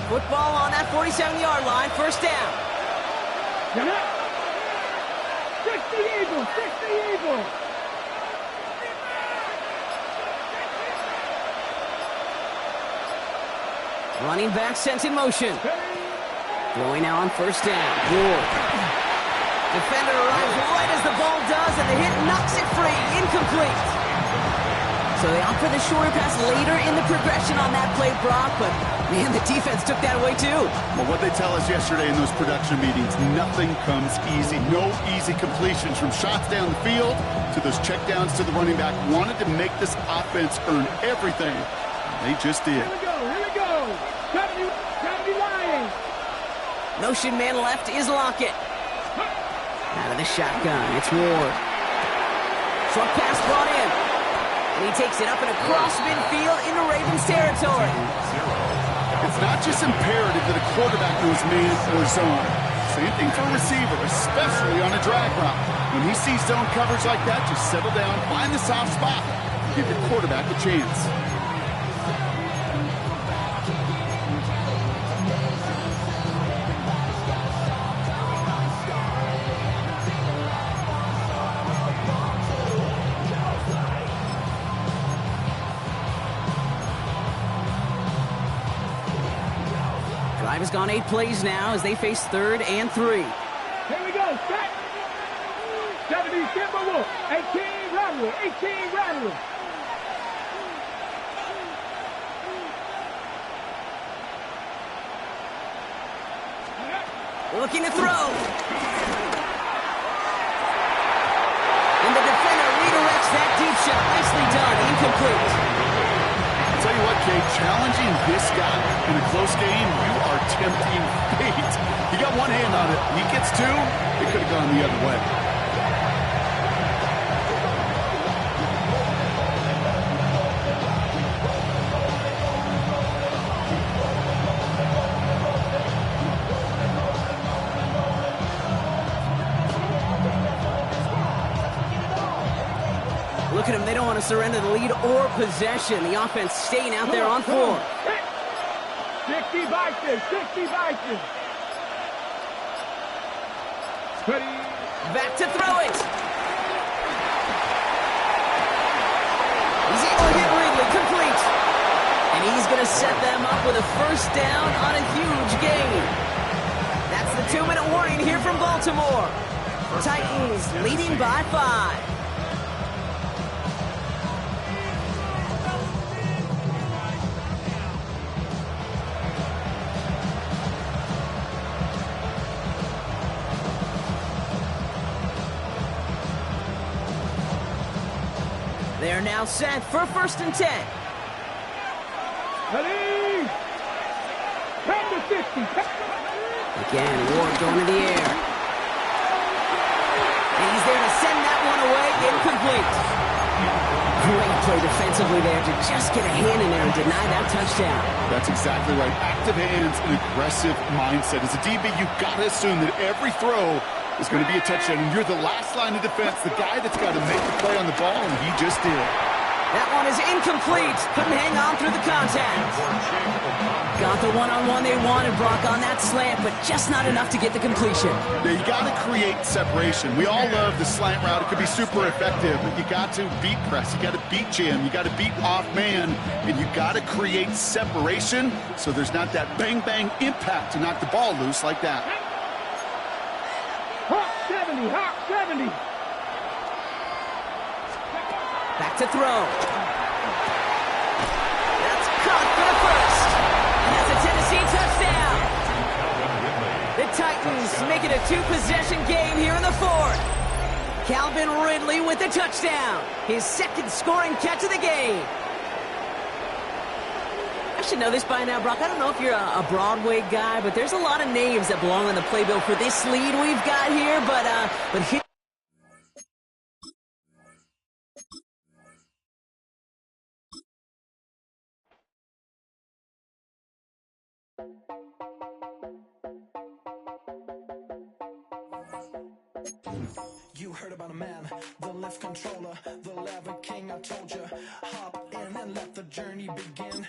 Speaker 2: Football on that 47-yard line. First down.
Speaker 4: Get up. 60 Eagles.
Speaker 2: Running back sent in motion. Throwing now on first down. Ward. Defender arrives right as the ball does, and the hit knocks it free. Incomplete. So they opt for the shorter pass later in the progression on that play, Brock, but man, the defense took that away too.
Speaker 1: Well, what they tell us yesterday in those production meetings, nothing comes easy. No easy completions from shots down the field to those checkdowns to the running back. Wanted to make this offense earn everything. They just did.
Speaker 4: Here we go. 70 Lions.
Speaker 2: Motion man left is Lockett. Out of the shotgun, it's Ward. Short pass brought in. And he takes it up and across midfield into Ravens territory.
Speaker 1: It's not just imperative that a quarterback knows man or zone. Same thing for a receiver, especially on a drag route. When he sees zone coverage like that, just settle down, find the soft spot, give your quarterback a chance.
Speaker 2: Drive has gone 8 plays now as they face 3rd and 3.
Speaker 4: Here we go. Set. 70 Timberwolves. 18 Rattlers.
Speaker 2: Looking to throw. And the defender redirects that deep shot. Nicely done. Incomplete.
Speaker 1: Tell you what, Kate, challenging this guy in a close game, you are tempting fate. He got one hand on it. He gets two. It could have gone the other way.
Speaker 2: Look at them. They don't want to surrender the lead or possession. The offense staying out there on four.
Speaker 4: 60 vices, 60 vices. Ready.
Speaker 2: Back to throw it. He's able to hit Ridley, complete. And he's going to set them up with a first down on a huge gain. That's the 2-minute warning here from Baltimore. Titans leading by 5. They are now set for 1st and 10.
Speaker 4: Ready. 10 to 60.
Speaker 2: Again, Ward going to the air. And he's there to send that one away, incomplete. Great play defensively there to just get a hand in there and deny that touchdown.
Speaker 1: That's exactly right. Active hands and aggressive mindset. As a DB, you've got to assume that every throw is going to be a touchdown, and you're the last line of defense, the guy that's got to make the play on the ball, and he just did.
Speaker 2: That one is incomplete. Couldn't hang on through the contact. Got the one-on-one they wanted, Brock, on that slant, but just not enough to get the completion.
Speaker 1: Now, you got to create separation. We all love the slant route. It could be super effective, but you got to beat press. You got to beat jam. You got to beat off man, and you got to create separation so there's not that bang-bang impact to knock the ball loose like that.
Speaker 4: Hawk 70, Hawk 70.
Speaker 2: Back to throw. That's caught for the first. And that's a Tennessee touchdown. The Titans make it a 2-possession game here in the 4th. Calvin Ridley with the touchdown. His 2nd scoring catch of the game. I should know this by now, Brock. I don't know if you're a Broadway guy, but there's a lot of names that belong on the playbill for this lead we've got here. But here.
Speaker 6: You heard about a man, the lift controller, the lever king. I told you, hop in and let the journey begin.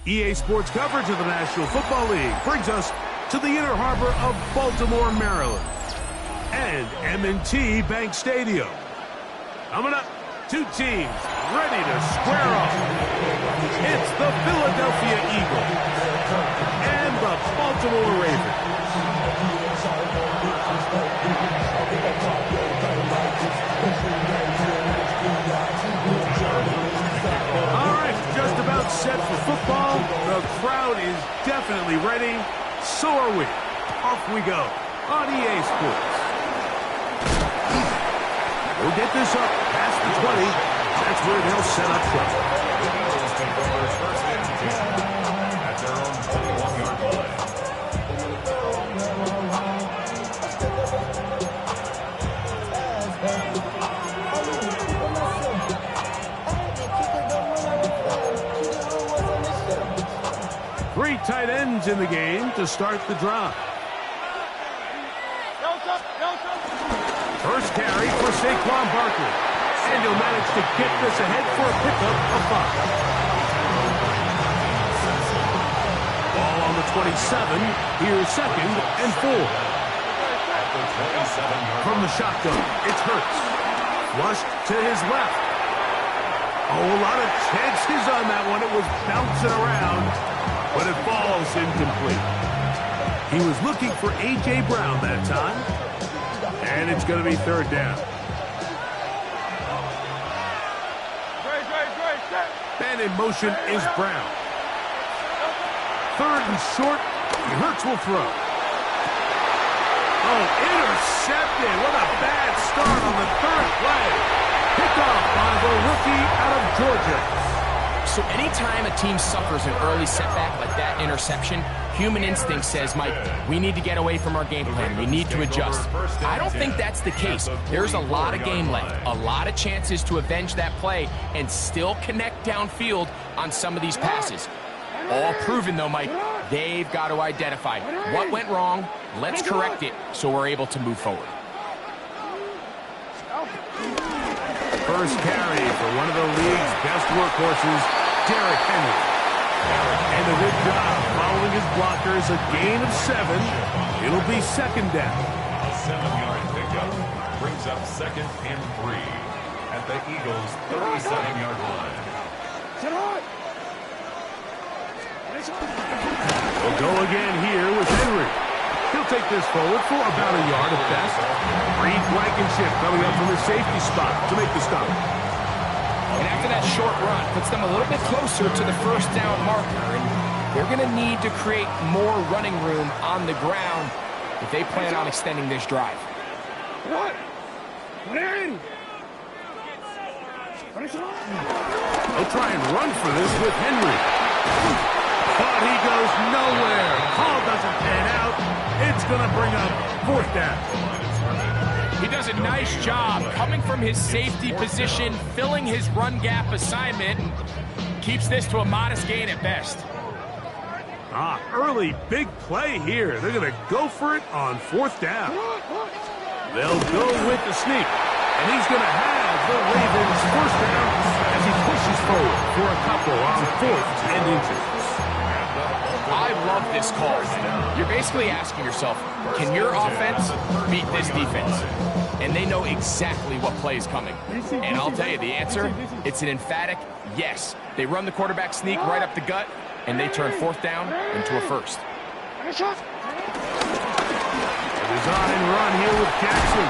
Speaker 7: EA Sports coverage of the National Football League brings us to the inner harbor of Baltimore, Maryland, and M&T Bank Stadium. Coming up, 2 teams ready to square off. It's the Philadelphia Eagles and the Baltimore Ravens. All right, just about set for football. The crowd is definitely ready. So are we. Off we go on EA Sports. We'll get this up past the 20. That's where they'll set up shop.
Speaker 3: Eagles take over 1st and 10 at their own 21-yard line.
Speaker 7: Three tight ends in the game to start the drive. First carry for Saquon Barkley. And he'll manage to get this ahead for a pickup of 5. Ball on the 27. Here's 2nd and 4. From the shotgun, it's Hurts. Flushed to his left. Oh, a lot of chances on that one. It was bouncing around, but it falls incomplete. He was looking for A.J. Brown that time. And it's going to be 3rd down. Man in motion is Brown. 3rd and short. Hurts will throw. Oh, intercepted. What a bad start on the 3rd play. Picked off by the rookie out of Georgia.
Speaker 8: So anytime a team suffers an early setback like that interception, human instinct says, Mike, we need to get away from our game plan. We need to adjust. I don't think that's the case. There's a lot of game left, a lot of chances to avenge that play and still connect downfield on some of these passes. All proven, though, Mike, they've got to identify what went wrong, let's correct it so we're able to move forward.
Speaker 7: First carry for one of the league's best workhorses, Derrick Henry. And a good job following his blockers, a gain of 7. It'll be second down.
Speaker 3: A 7-yard pickup brings up 2nd and 3 at the Eagles' 37-yard line.
Speaker 7: We'll go again here with Henry. He'll take this forward for about a yard at best. Reed Blankenship coming up from the safety spot to make the stop.
Speaker 8: And after that short run, puts them a little bit closer to the first down marker. And they're going to need to create more running room on the ground if they plan on extending this drive.
Speaker 7: They'll try and run for this with Henry. But he goes nowhere. Call doesn't pan out. It's going to bring up 4th down.
Speaker 8: He does a nice job coming from his safety position, filling his run gap assignment, and keeps this to a modest gain at best.
Speaker 7: Early big play here. They're going to go for it on 4th down. They'll go with the sneak, and he's going to have the Ravens' 1st down as he pushes forward for a couple on 4th and inches.
Speaker 8: I love this call. You're basically asking yourself, can your offense beat this defense? And they know exactly what play is coming. And I'll tell you the answer, it's an emphatic yes. They run the quarterback sneak right up the gut, and they turn 4th down into a 1st.
Speaker 7: Design run here with Jackson.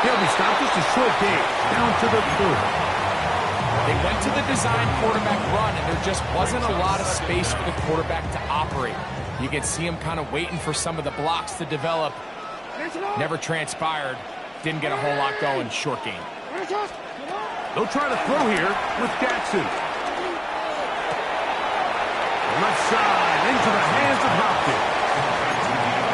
Speaker 7: He'll be stopped just a short gain, down to the 30.
Speaker 8: They went to the design quarterback run, and there just wasn't a lot of space for the quarterback to operate. You can see him kind of waiting for some of the blocks to develop. Never transpired. Didn't get a whole lot going. Short game.
Speaker 7: They'll try to throw here with Jackson. Left side into the hands of Hopkins.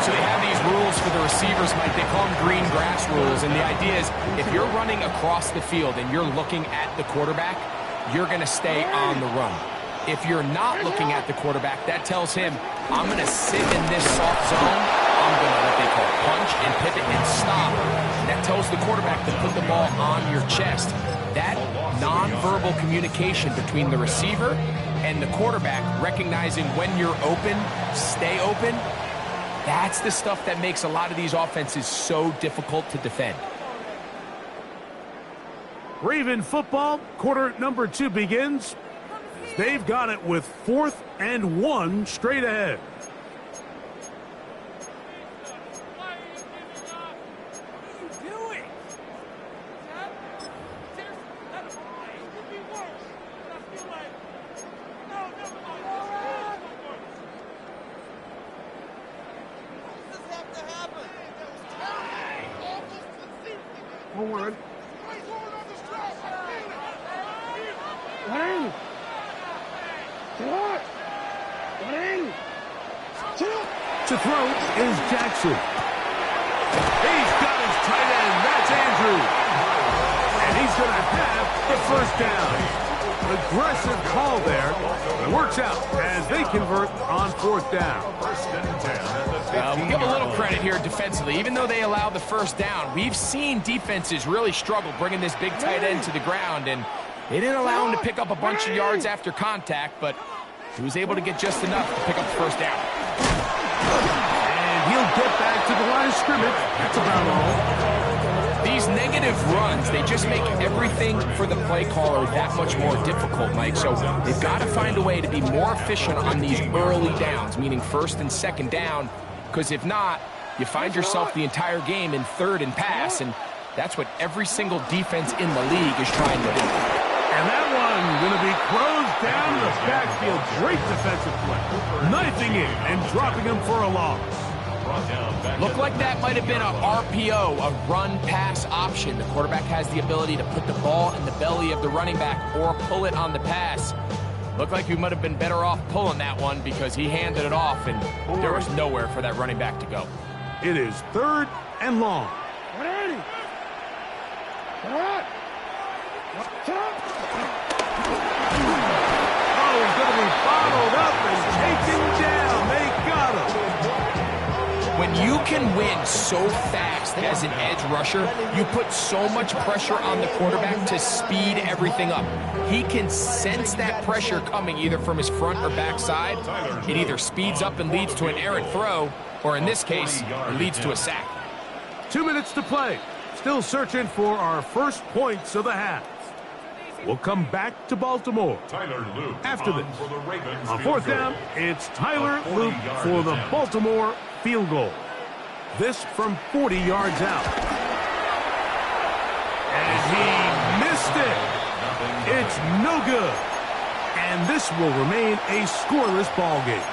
Speaker 8: So they have these rules for the receivers, Mike. They call them green grass rules. And the idea is if you're running across the field and you're looking at the quarterback, you're going to stay on the run. If you're not looking at the quarterback, that tells him, I'm going to sit in this soft zone. I'm going to what they call punch and pivot and stop. That tells the quarterback to put the ball on your chest. That nonverbal communication between the receiver and the quarterback, recognizing when you're open, stay open, that's the stuff that makes a lot of these offenses so difficult to defend.
Speaker 7: Raven football, quarter number 2 begins. They've got it with 4th and 1 straight ahead. To throw is Jackson. He's got his tight end. That's Andrew. And he's going to have the 1st down. Aggressive call there. It works out as they convert on 4th down.
Speaker 8: We'll give a little credit here defensively. Even though they allowed the 1st down, we've seen defenses really struggle bringing this big tight end to the ground, and they didn't allow him to pick up a bunch of yards after contact, but he was able to get just enough to pick up the 1st down.
Speaker 7: And he'll get back to the line of scrimmage. That's about all.
Speaker 8: These negative runs, they just make everything for the play caller that much more difficult, Mike. So they've got to find a way to be more efficient on these early downs, meaning 1st and 2nd down, because if not, you find yourself the entire game in 3rd and pass, and that's what every single defense in the league is trying to do.
Speaker 7: And that one going to be closed down in the backfield. Great defensive play. Knifing it and dropping him for a loss.
Speaker 8: Looked like that might have been a RPO, a run-pass option. The quarterback has the ability to put the ball in the belly of the running back or pull it on the pass. Looked like you might have been better off pulling that one because he handed it off, and there was nowhere for that running back to go.
Speaker 7: It is 3rd and long. Oh, he's going to be bottled up and taken down. They got him.
Speaker 8: When you can win so fast as an edge rusher, you put so much pressure on the quarterback to speed everything up. He can sense that pressure coming either from his front or back side. It either speeds up and leads to an errant throw, or in this case, it leads to a sack.
Speaker 7: 2 minutes to play. Still searching for our first points of the half. We'll come back to Baltimore after this. On 4th down, it's Tyler Luke for the Baltimore field goal. This from 40 yards out. And he missed it. It's no good. And this will remain a scoreless ball game.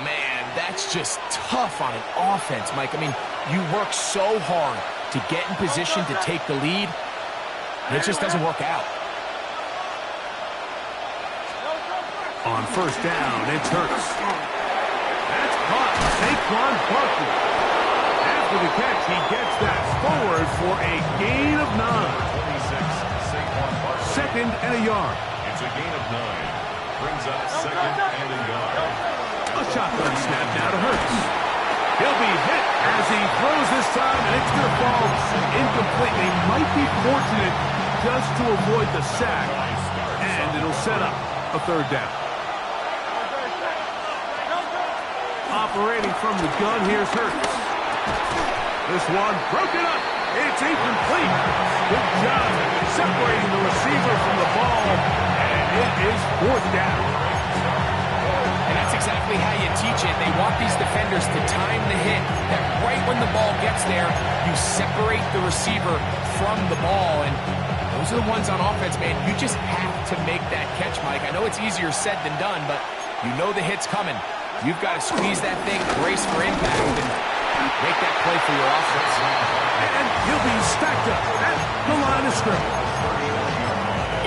Speaker 8: Man, that's just tough on an offense, Mike. I mean, you work so hard to get in position to take the lead, and it just doesn't work out.
Speaker 7: On 1st down, it's Hurts. That's caught. Saquon Barkley. After the catch, he gets that forward for a gain of 9. 2nd and a yard.
Speaker 3: It's a gain of 9. Brings up 2nd and a yard.
Speaker 7: A shotgun snap now to Hurts. He'll be hit as he throws this time, and it's going to fall incomplete. They might be fortunate just to avoid the sack, and it'll set up a 3rd down. Operating from the gun, here's Hurts. This one broken up. It's incomplete. Good job separating the receiver from the ball, and it is 4th down.
Speaker 8: And that's exactly how you teach it. They want these defenders to time the hit, that right when the ball gets there, you separate the receiver from the ball. And those are the ones on offense, man. You just have to make that catch, Mike. I know it's easier said than done, but you know the hit's coming. You've got to squeeze that thing, brace for impact, and make that play for your offense.
Speaker 7: And he'll be stacked up at the line of scrimmage.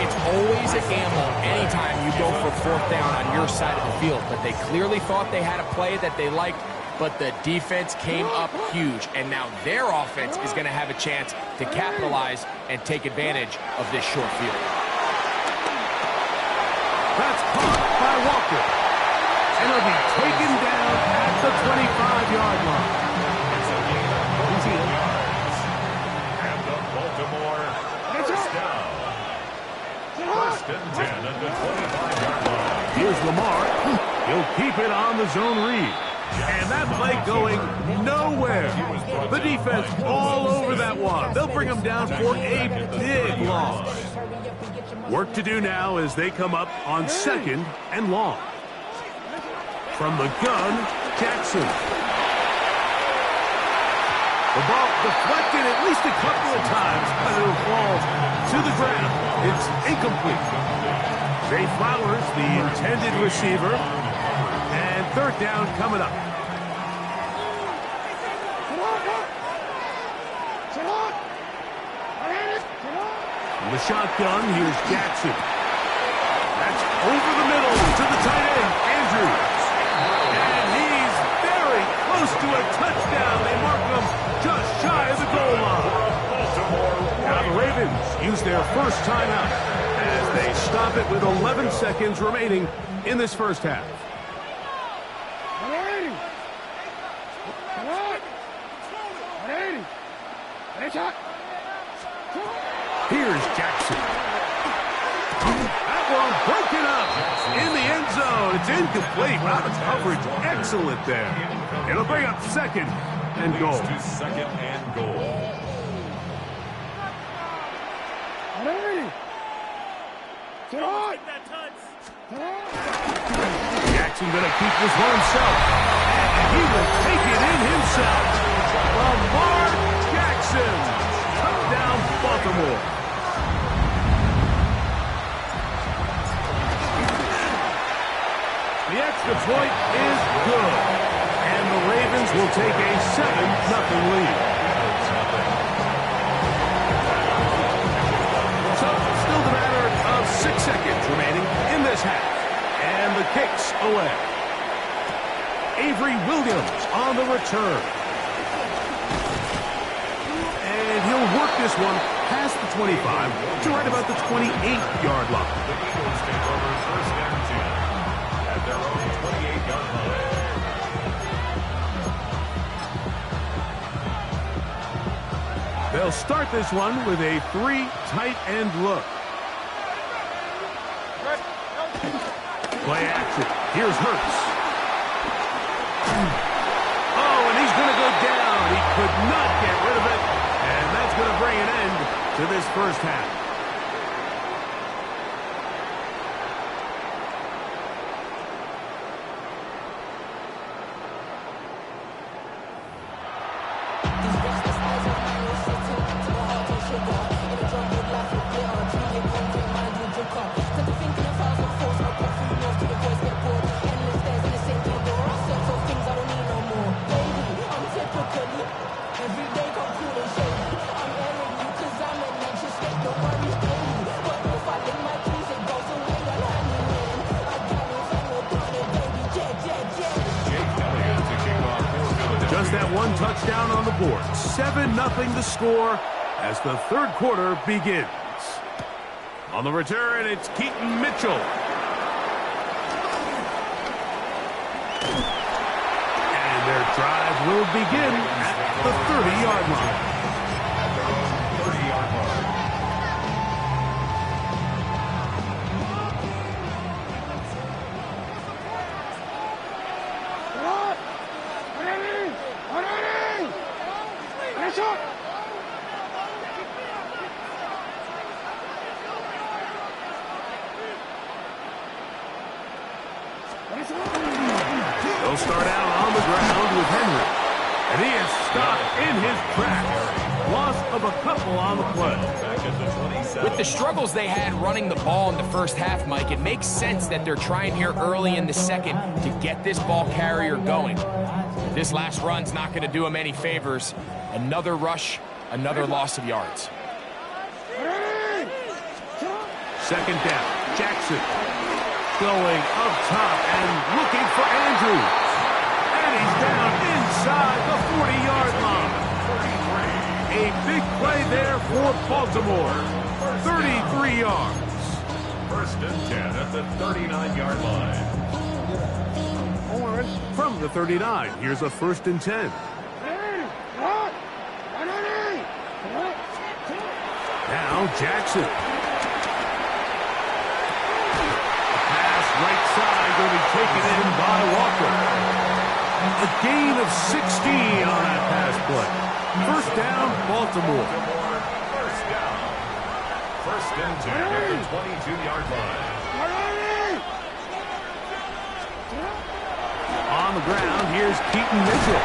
Speaker 8: It's always a gamble anytime you go for 4th down on your side of the field, but they clearly thought they had a play that they liked, but the defense came up huge, and now their offense is going to have a chance to capitalize and take advantage of this short field.
Speaker 7: That's caught by Walker. And he'll be taken down at the 25-yard line.
Speaker 3: It's a gain of 14 yards. And the Baltimore 1st down. 1st and 10 at the 25-yard line.
Speaker 7: Here's Lamar. He'll keep it on the zone read. And that play going nowhere. The defense all over that one. They'll bring him down for a big loss. Work to do now as they come up on 2nd and long. From the gun, Jackson. The ball deflected at least a couple of times, but it'll fall to the ground. It's incomplete. Zay Flowers, the intended receiver, and 3rd down coming up. From the shotgun, here's Jackson. That's over the middle to the tight end, Andrews. And he's very close to a touchdown. They mark him just shy of the goal line. Now the Ravens use their first timeout as they stop it with 11 seconds remaining in this first half. Here's Jackson. That one broken up in the end zone. It's incomplete. Wow, the coverage excellent there. It'll bring up 2nd and goal.
Speaker 3: To 2nd and goal.
Speaker 7: Jackson going to keep this one himself. And he will take it in himself. Lamar Jackson. Touchdown, Baltimore. The extra point is good. And the Ravens will take a 7-0 lead. So, still the matter of 6 seconds remaining in kicks away. Avery Williams on the return. And he'll work this one past the 25 to right about the 28-yard line.
Speaker 3: The Eagles take over first and 10 at their own 28-yard line.
Speaker 7: They'll start this one with a 3 tight end look. Play action. Here's Hurts. Oh, and he's going to go down. He could not get rid of it. And that's going to bring an end to this first half. Just that one touchdown on the board. 7-0 the score as the third quarter begins. On the return, it's Keaton Mitchell. And their drive will begin at the 30-yard line. They'll start out on the ground with Henry. And he is stopped in his tracks. Loss of a couple on the play.
Speaker 8: With the struggles they had running the ball in the first half, Mike, it makes sense that they're trying here early in the second to get this ball carrier going. This last run's not going to do him any favors. Another rush, another loss of yards.
Speaker 7: Second down, Jackson. Going up top and looking for Andrews. And he's down inside the 40-yard line. A big play there for Baltimore. 33 yards.
Speaker 3: First and 10 at the 39-yard line.
Speaker 7: From the 39, here's a first and 10. Now Jackson. Right side going to be taken in by Walker. A gain of 16 on that pass play. First down, Baltimore.
Speaker 3: First down. First and 10 at the 22-yard line.
Speaker 7: On the ground, here's Keaton Mitchell.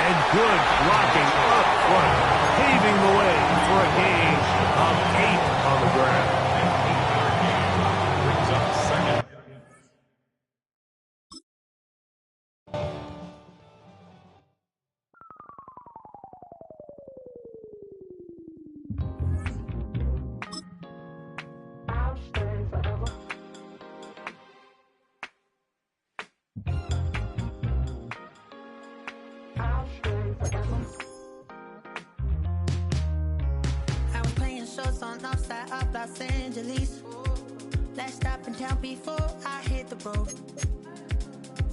Speaker 7: And good blocking up front, paving the way for a gain of 8 on the ground.
Speaker 9: Los Angeles. Last stop in town before I hit the road.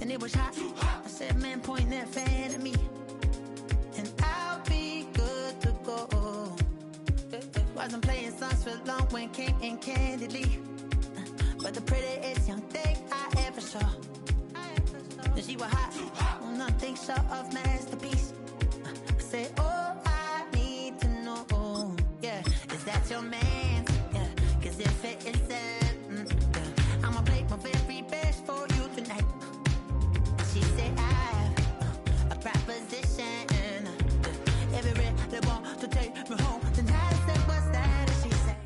Speaker 9: And it was hot. I said, man, point that fan at me. And I'll be good to go. Wasn't playing songs for long when came in candidly. But the prettiest young thing I ever saw. And she was hot. Oh, nothing short of masterpiece. I said, oh, I need to know. Yeah, is that your man? If it isn't, I'ma play my very best for you tonight. She said I have a proposition. Every red want to take me home tonight. I said, what's that? She said.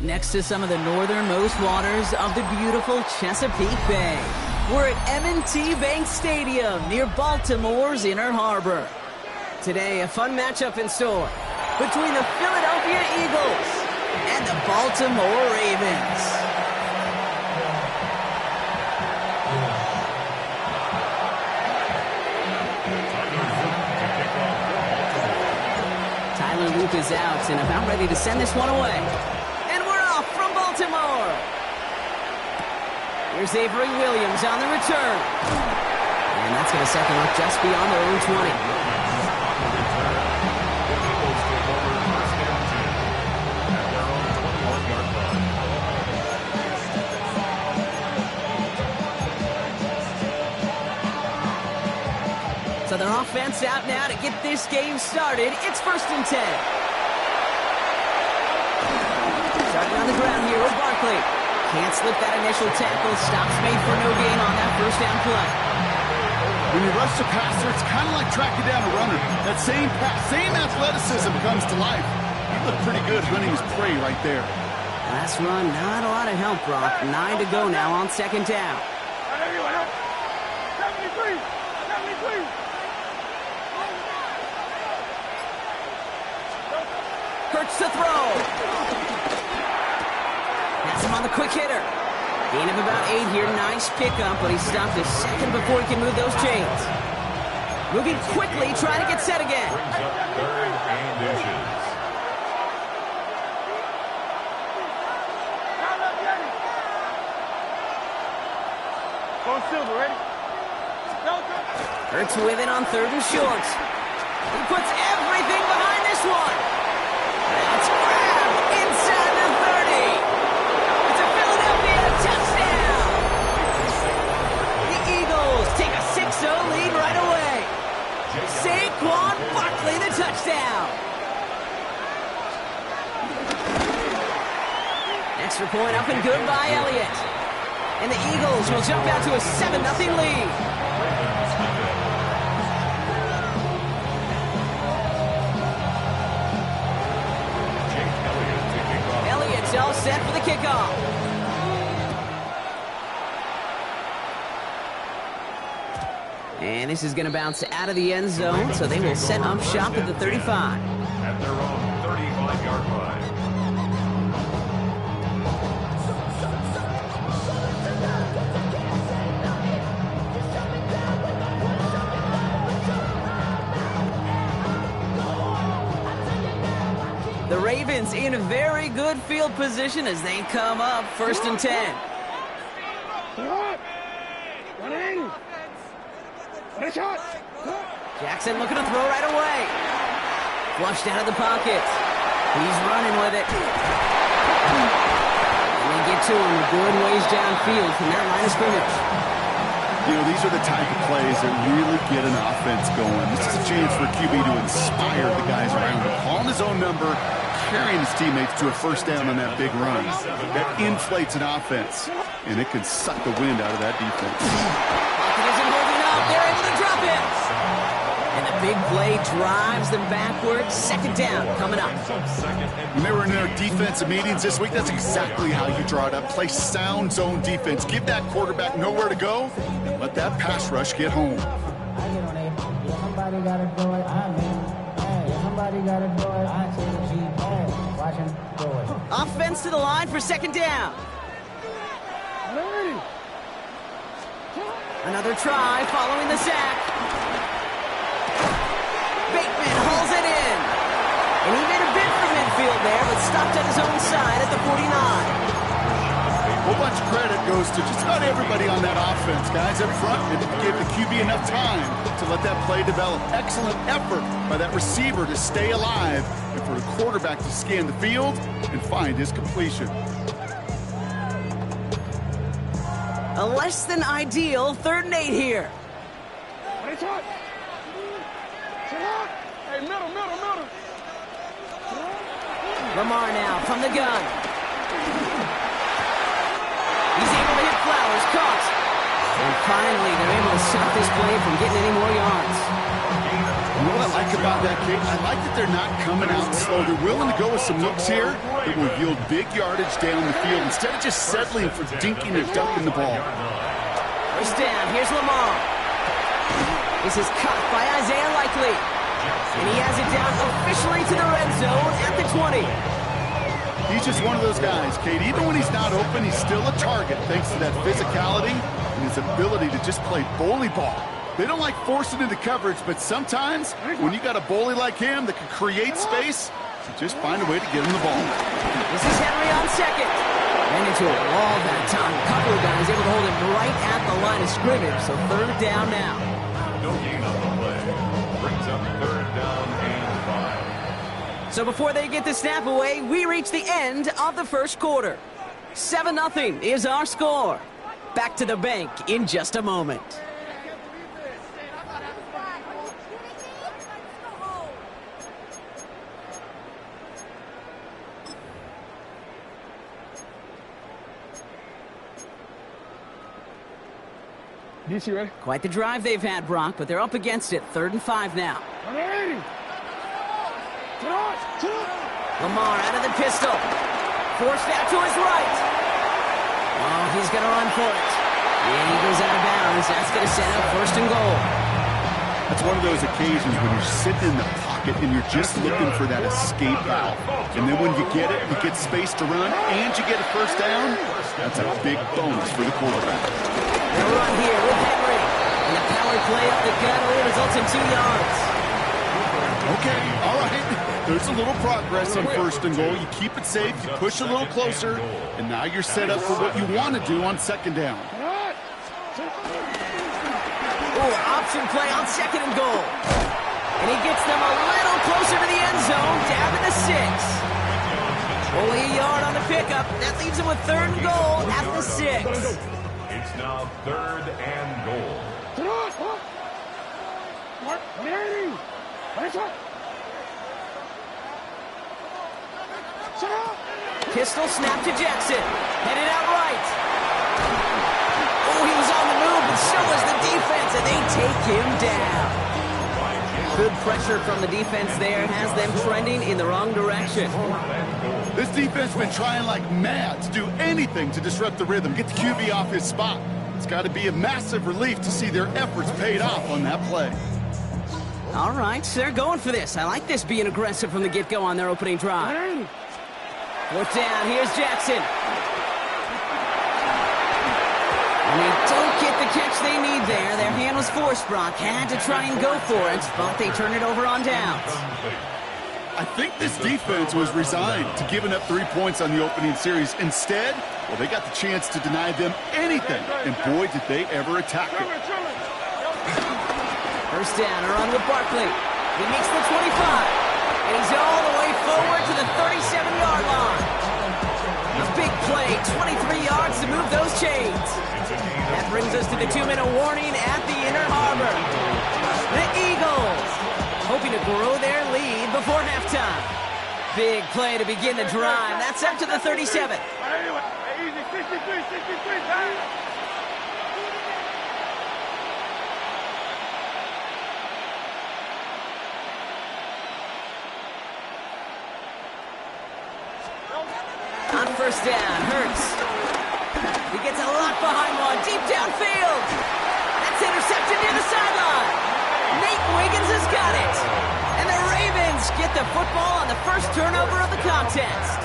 Speaker 2: Next to some of the northernmost waters of the beautiful Chesapeake Bay, we're at M&T Bank Stadium near Baltimore's Inner Harbor. Today, a fun matchup in store between the Philadelphia Eagles and the Baltimore Ravens. is out and about ready to send this one away. And we're off from Baltimore. Here's Avery Williams on the return. And that's going to set them up just beyond their own 20. So their offense out now to get this game started. It's 1st and 10. Starting on the ground here with Barkley. Can't slip that initial tackle. Stops made for no gain on that 1st down play.
Speaker 1: When you rush the passer, it's kind of like tracking down a runner. That same pass, same athleticism comes to life. He looked pretty good hunting his prey right there.
Speaker 2: Last run, not a lot of help, Brock. 9 to go now on 2nd down.
Speaker 4: 73! 73!
Speaker 2: Hurts to throw. Pass him on the quick hitter. Gain of about 8 here. Nice pickup, but he stopped a second before he can move those chains. Moving quickly, trying to get set again.
Speaker 3: Brings up 3rd and inches.
Speaker 4: Go Silver, ready?
Speaker 2: Hurts with it on 3rd and short. He puts everything behind this one. That's grabbed inside the 30. It's a Philadelphia touchdown. The Eagles take a 6-0 lead right away. Saquon Barkley, the touchdown. Extra point up and good by Elliott. And the Eagles will jump out to a 7-0 lead. Elliott's all set for the kickoff. And this is going to bounce out of the end zone, so they will set up shop at the 35.
Speaker 3: At their own 35-yard line.
Speaker 2: The Ravens in a very good field position as they come up 1st and 10. Jackson looking to throw right away. Flushed out of the pocket. He's running with it. And they get to him a good ways downfield from that line of scrimmage.
Speaker 1: You know, these are the type of plays that really get an offense going. This is a chance for QB to inspire the guys around him. Calling his own number, carrying his teammates to a 1st down on that big run. That inflates an offense, and it can suck the wind out of that defense.
Speaker 2: Pocket isn't holding up. They're able to drop it. And the big play drives them backwards. 2nd down coming up.
Speaker 1: When they were in their defensive meetings this week, that's exactly how you draw it up. Play sound zone defense. Give that quarterback nowhere to go, and let that pass rush get home.
Speaker 10: Somebody gotta do it. Somebody gotta do it. I take the G. Watch him do it.
Speaker 2: Offense to the line for 2nd down. Another try following the sack. Bateman hauls it in. And he made a bid for midfield there, but stopped at his own side at the 49.
Speaker 1: A whole bunch of credit goes to just about everybody on that offense. Guys up front, it gave the QB enough time to let that play develop. Excellent effort by that receiver to stay alive and for the quarterback to scan the field and find his completion.
Speaker 2: A less than ideal 3rd and 8 here.
Speaker 4: Hey, middle.
Speaker 2: Lamar now from the gun. He's able to hit Flowers, caught. And finally, they're able to stop this play from getting any more yards.
Speaker 1: You know what I like about that kick? I like that they're not coming out slow. They're willing to go with some looks here that will yield big yardage down the field instead of just settling for dinking or ducking the ball.
Speaker 2: 1st down, here's Lamar. This is caught by Isaiah Likely. And he has it down officially to the red zone at the 20.
Speaker 1: He's just one of those guys, Kate. Even when he's not open, he's still a target thanks to that physicality and his ability to just play bully ball. They don't like forcing into coverage, but sometimes when you got a bully like him that can create space, Just find a way to get him the ball.
Speaker 2: This is Henry on second. Ran into a wall that time. A couple of guys able to hold him right at the line of scrimmage, so third down now.
Speaker 3: No gain on the play. Brings up third down and 5.
Speaker 2: So before they get the snap away, we reach the end of the first quarter. 7-0 is our score. Back to the bank in just a moment.
Speaker 4: DC ready?
Speaker 2: Quite the drive they've had, Brock, but they're up against it. 3rd and 5 now.
Speaker 4: 180.
Speaker 2: Lamar out of the pistol. Forced out to his right. Oh, he's going to run for it. And he goes out of bounds. That's going to set up 1st and goal.
Speaker 1: That's one of those occasions when you're sitting in the pocket and you're just looking for that escape valve. And then when you get it, you get space to run, and you get a 1st down. That's a big bonus for the quarterback.
Speaker 2: They'll run here with Henry. And the power play up the gut only results in 2 yards.
Speaker 1: Okay, all right. There's a little progress on 1st and goal. You keep it safe, you push a little closer, and now you're set up for what you want to do on 2nd down.
Speaker 2: Oh, option play on 2nd and goal. And he gets them a little closer to the end zone, down to the 6. Only a yard on the pickup. That leaves him with 3rd and goal at the 6.
Speaker 3: It's now 3rd and goal.
Speaker 2: Pistol snap to Jackson. Headed out right. Oh, he was on the move, but so was the defense, and they take him down. Good pressure from the defense there has them trending in the wrong direction.
Speaker 1: This defense has been trying like mad to do anything to disrupt the rhythm, get the QB off his spot. It's got to be a massive relief to see their efforts paid off on that play.
Speaker 2: All right, they're going for this. I like this being aggressive from the get-go on their opening drive. 4th down, here's Jackson. And they don't get the catch they need there. Their hand was forced, Brock. Had to try and go for it, but they turn it over on downs.
Speaker 1: I think this defense was resigned to giving up 3 points on the opening series. Instead, well, they got the chance to deny them anything, and boy, did they ever attack it.
Speaker 2: 1st down, a run with Barkley. He makes the 25. And he's all the way forward to the 37-yard line. A big play, 23 yards to move those chains. That brings us to the 2-minute warning at the Inner Harbor. The Eagles hoping to grow their lead before halftime. Big play to begin the drive. That's up to the 37.
Speaker 4: Easy, 63.
Speaker 2: On 1st down, Hurts. He gets a lot behind one, deep downfield. That's intercepted near the sideline. Nate Wiggins has got it. And the Ravens get the football on the first turnover of the contest.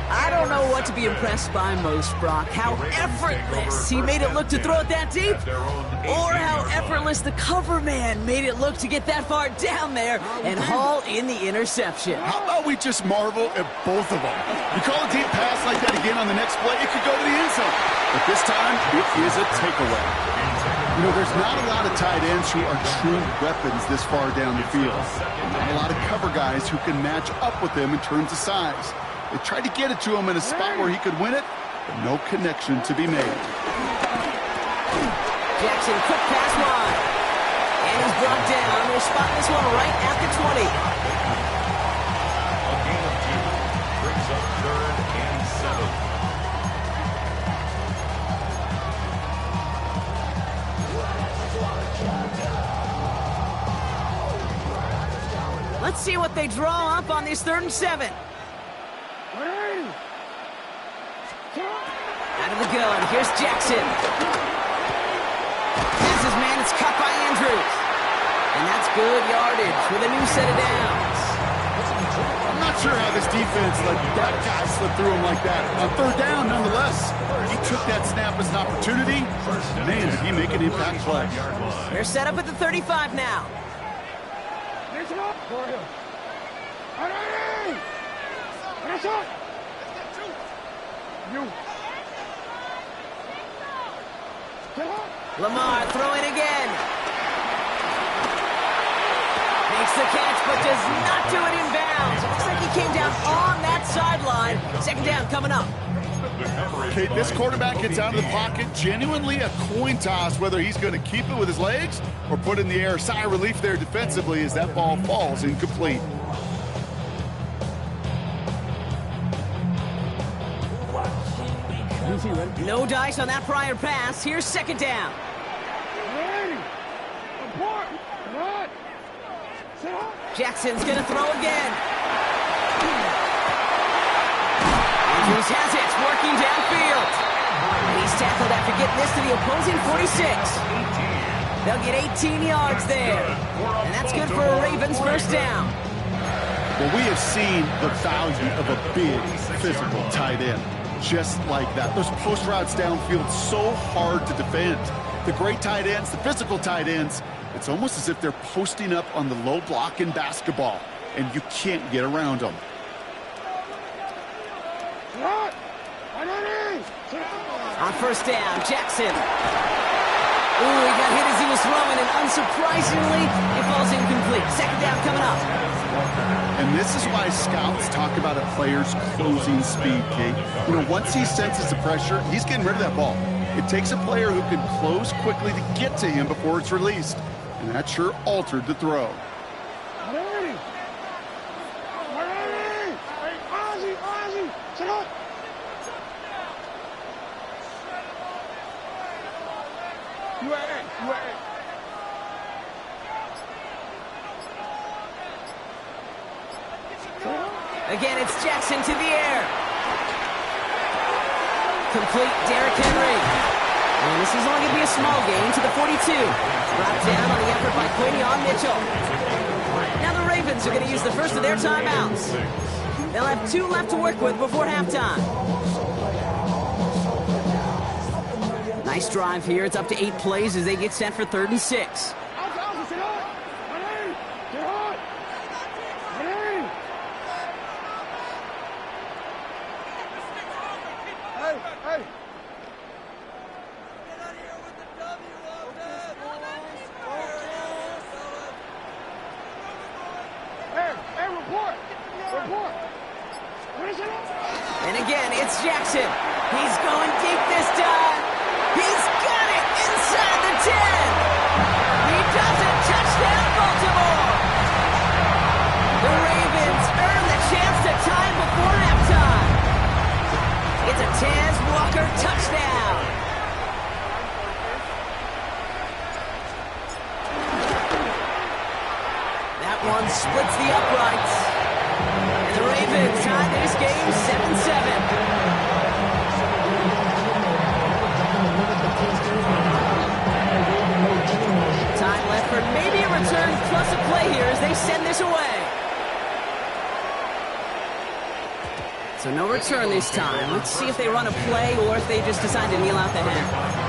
Speaker 2: I don't know what to be impressed by most, Brock. How effortless he made it look to throw it that deep, or how effortless the cover man made it look to get that far down there and haul in the interception.
Speaker 1: How about we just marvel at both of them? You call a deep pass like that again on the next play, it could go to the end zone. But this time, it is a takeaway. You know, there's not a lot of tight ends who are true weapons this far down the field. Not a lot of cover guys who can match up with them in terms of size. They tried to get it to him in a spot where he could win it, but no connection to be made.
Speaker 2: Jackson, quick pass wide. And he's brought down. They'll spot this one right at the 20.
Speaker 3: A gain of 2 brings up 3rd and 7.
Speaker 2: Let's see what they draw up on this 3rd and 7. Out of the gun, here's Jackson. Passes, man, it's cut by Andrews. And that's good yardage with a new set of downs.
Speaker 1: I'm not sure how this defense let that guy slip through him like that. On 3rd down, nonetheless, he took that snap as an opportunity. Man, did he make an impact play.
Speaker 2: They're set up at the 35 now. Lamar throwing again. Makes the catch, but does not do it in bounds. It looks like he came down on that sideline. Second down coming up.
Speaker 1: Okay, this quarterback gets out of the pocket, genuinely a coin toss whether he's going to keep it with his legs or put it in the air. Sigh of relief there defensively as that ball falls incomplete.
Speaker 2: No dice on that prior pass. Here's second down. Jackson's going to throw again. Andrews has it, working downfield. He's tackled after getting this to the opposing 46. They'll get 18 yards there. And that's good for a Ravens first down.
Speaker 1: Well, we have seen the value of a big physical tight end. Just like that. Those post routes downfield, so hard to defend. The great tight ends, the physical tight ends, it's almost as if they're posting up on the low block in basketball, and you can't get around them.
Speaker 2: On first down, Jackson. Ooh, he got hit as he was throwing, and unsurprisingly, it falls incomplete. Second down coming up.
Speaker 1: And this is why scouts talk about a player's closing speed, Kate. You know, once he senses the pressure, he's getting rid of that ball. It takes a player who can close quickly to get to him before it's released. And that sure altered the throw.
Speaker 2: Again, it's Jackson to the air. Complete, Derrick Henry. And this is only going to be a small gain to the 42. Brought down on the effort by Quinion Mitchell. Now the Ravens are going to use the first of their timeouts. They'll have 2 left to work with before halftime. Nice drive here. It's up to 8 plays as they get set for 3rd and 6. And again, it's Jackson. He's going deep this time. He's got it inside the 10. He does it. Touchdown, Baltimore. The Ravens earn the chance to tie before halftime. It's a Taz Walker touchdown. That one splits the uprights. And the Ravens tie this game 7-7. Time left for maybe a return plus a play here as they send this away. So no return this time. Let's see if they run a play or if they just decide to kneel out the hand.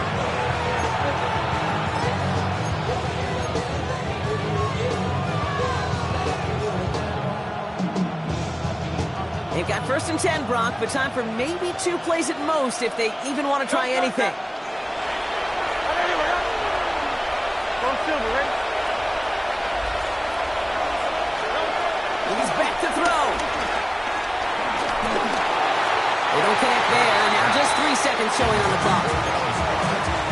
Speaker 2: They've got 1st and 10, Brock, but time for maybe 2 plays at most if they even want to try anything. He's back to throw. They don't connect there. Now just 3 seconds showing on the clock.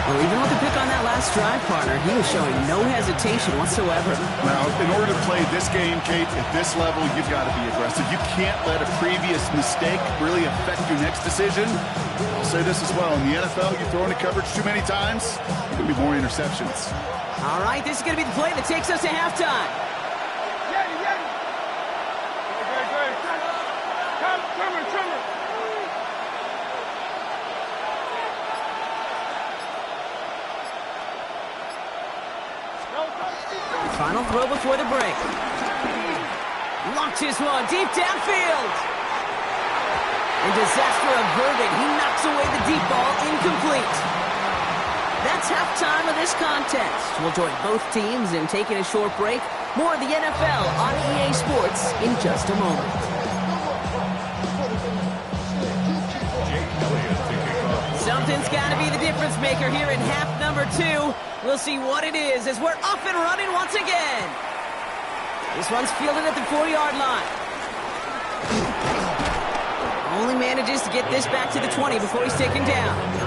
Speaker 2: Well, even with the pick on that last drive, partner, he was showing no hesitation whatsoever.
Speaker 1: Now, in order to play this game, Kate, at this level, you've got to be aggressive. You can't let a previous mistake really affect your next decision. I'll say this as well. In the NFL, you throw into coverage too many times, there's going to be more interceptions.
Speaker 2: All right, this is going to be the play that takes us to halftime. Final throw before the break. Launches one deep downfield. And disaster averted. He knocks away the deep ball, incomplete. That's halftime of this contest. We'll join both teams in taking a short break. More of the NFL on EA Sports in just a moment. Something's got to be the difference maker here in half number 2. We'll see what it is as we're off and running once again. This one's fielded at the 4-yard line. Only manages to get this back to the 20 before he's taken down.
Speaker 3: The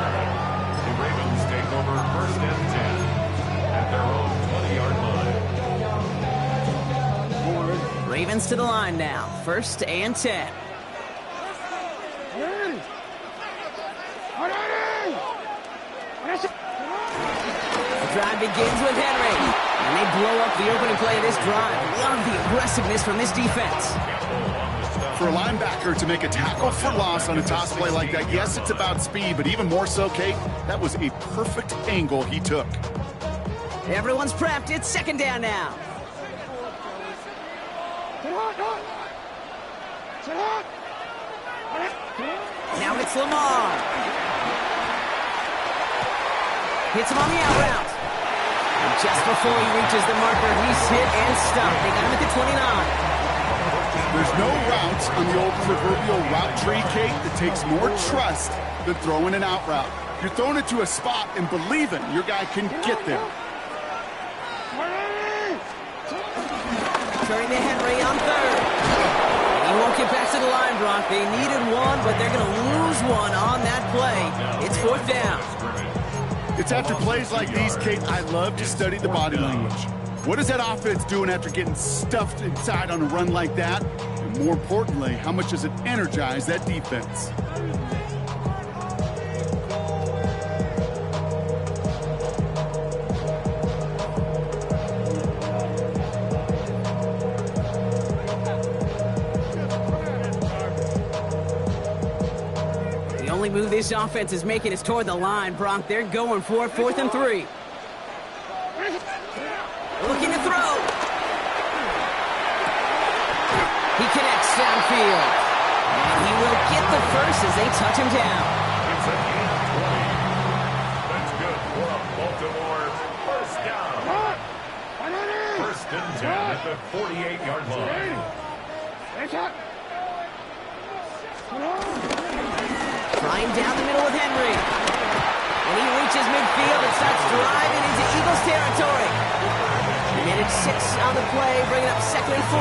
Speaker 3: Ravens take over 1st and 10 at their own 20-yard line.
Speaker 2: Ravens to the line now. 1st and 10. The drive begins with Henry. And they blow up the opening play of this drive. Love the aggressiveness from this defense.
Speaker 1: For a linebacker to make a tackle for loss on a toss play like that, yes, it's about speed, but even more so, Kate, that was a perfect angle he took.
Speaker 2: Everyone's prepped. It's 2nd down now. Now it's Lamar. Hits him on the out route. And just before he reaches the marker, he's hit and stopped. They got him at the 29.
Speaker 1: There's no routes on the old proverbial route tree, Kate, that takes more trust than throwing an out route. You're throwing it to a spot and believing your guy can get there.
Speaker 2: Turning to Henry on 3rd. He won't get back to the line, Brock. They needed one, but they're going to lose one on that play. It's 4th down.
Speaker 1: It's after plays like these, Kate, I love to study the body language. What is that offense doing after getting stuffed inside on a run like that? And more importantly, how much does it energize that defense?
Speaker 2: The only move this offense is making is toward the line, Brock. They're going for it, 4th and 3. Looking to throw. He connects downfield. And he will get the first as they touch him down.
Speaker 3: It's a gain of 20. That's good for a Baltimore 1st down. 1st and 10 at the 48-yard line.
Speaker 2: Flying down the middle with Henry. And he reaches midfield and starts driving into Eagles territory. He made it 6 on the play, bringing up 2nd and 4.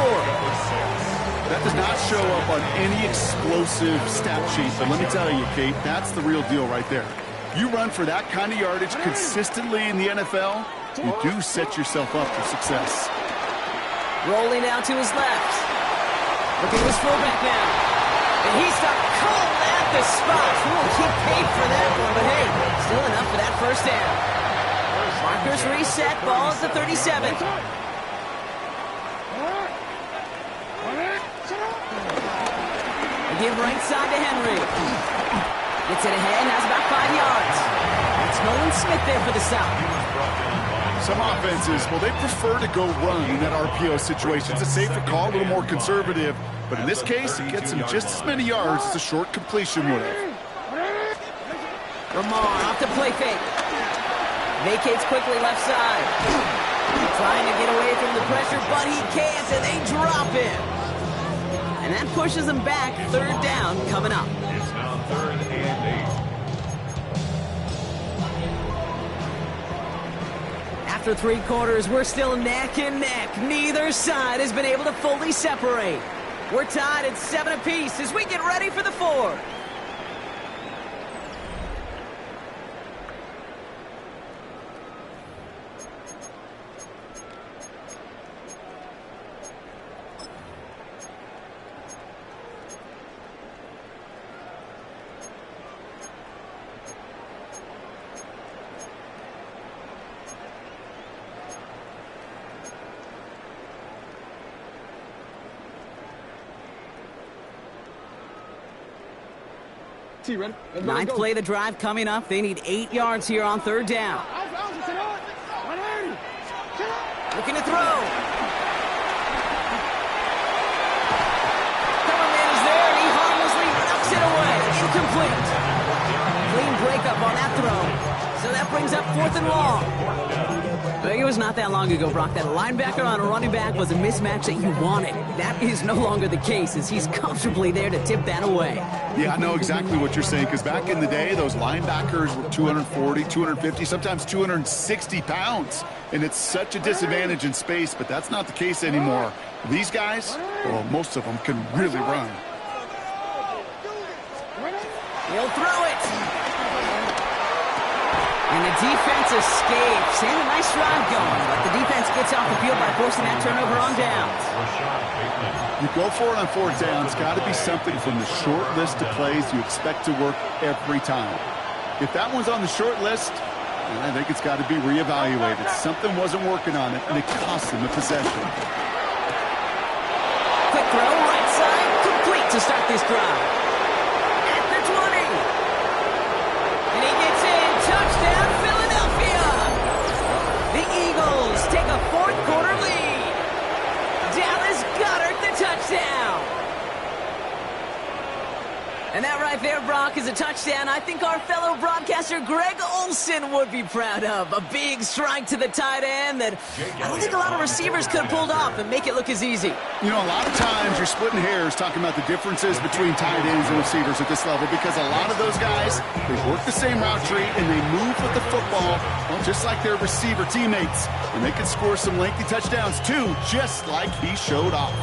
Speaker 1: That does not show up on any explosive stat sheet, but let me tell you, Kate, that's the real deal right there. You run for that kind of yardage consistently in the NFL, you do set yourself up for success.
Speaker 2: Rolling out to his left. Looking at his fullback now. And he stopped cold at the spot. He paid for that one, but hey, still enough for that 1st down. Markers reset, ball at the 37. They give right side to Henry. Gets it ahead, has about 5 yards. It's Nolan Smith there for the South.
Speaker 1: Some offenses, well, they prefer to go run in that RPO situation. It's a safer call, a little more conservative. But in this case, it gets him just as many yards as a short completion would have.
Speaker 2: Lamar off the play fake. Vacates quickly left side. Trying to get away from the pressure, but he can't, and they drop him. And that pushes them back. 3rd down coming up.
Speaker 3: It's now 3rd and 8.
Speaker 2: After 3 quarters, we're still neck and neck. Neither side has been able to fully separate. We're tied at 7 apiece as we get ready for the 4th. Ninth play of the drive coming up. They need 8 yards here on 3rd down. Looking to throw. Coverman is there, and he harmlessly knocks it away. Incomplete. Clean breakup on that throw. So that brings up 4th and long. It was not that long ago, Brock, that a linebacker on a running back was a mismatch that you wanted. That is no longer the case, as he's comfortably there to tip that away.
Speaker 1: Yeah, I know exactly what you're saying, because back in the day, those linebackers were 240, 250, sometimes 260 pounds. And it's such a disadvantage in space, but that's not the case anymore. These guys, well, most of them can really run.
Speaker 2: He'll throw it. And the defense escapes. And a nice drive going. But the defense gets off the field by forcing that turnover on downs.
Speaker 1: You go for it on fourth down. It's got to be something from the short list of plays you expect to work every time. If that one's on the short list, I think it's got to be reevaluated. Something wasn't working on it, and it cost him a possession.
Speaker 2: Quick throw, right side, complete to start this drive. At the 20. And he gets in. Touchdown, Philadelphia. The Eagles take a fourth-quarter lead. Dallas Goedert the touchdown. And that right there, Brock, is a touchdown I think our fellow broadcaster Greg Olsen would be proud of. A big strike to the tight end that I don't think a lot of receivers could have pulled off and make it look as easy.
Speaker 1: You know, a lot of times you're splitting hairs talking about the differences between tight ends and receivers at this level, because a lot of those guys, they work the same route tree and they move with the football, well, just like their receiver teammates. And they can score some lengthy touchdowns too, just like he showed off.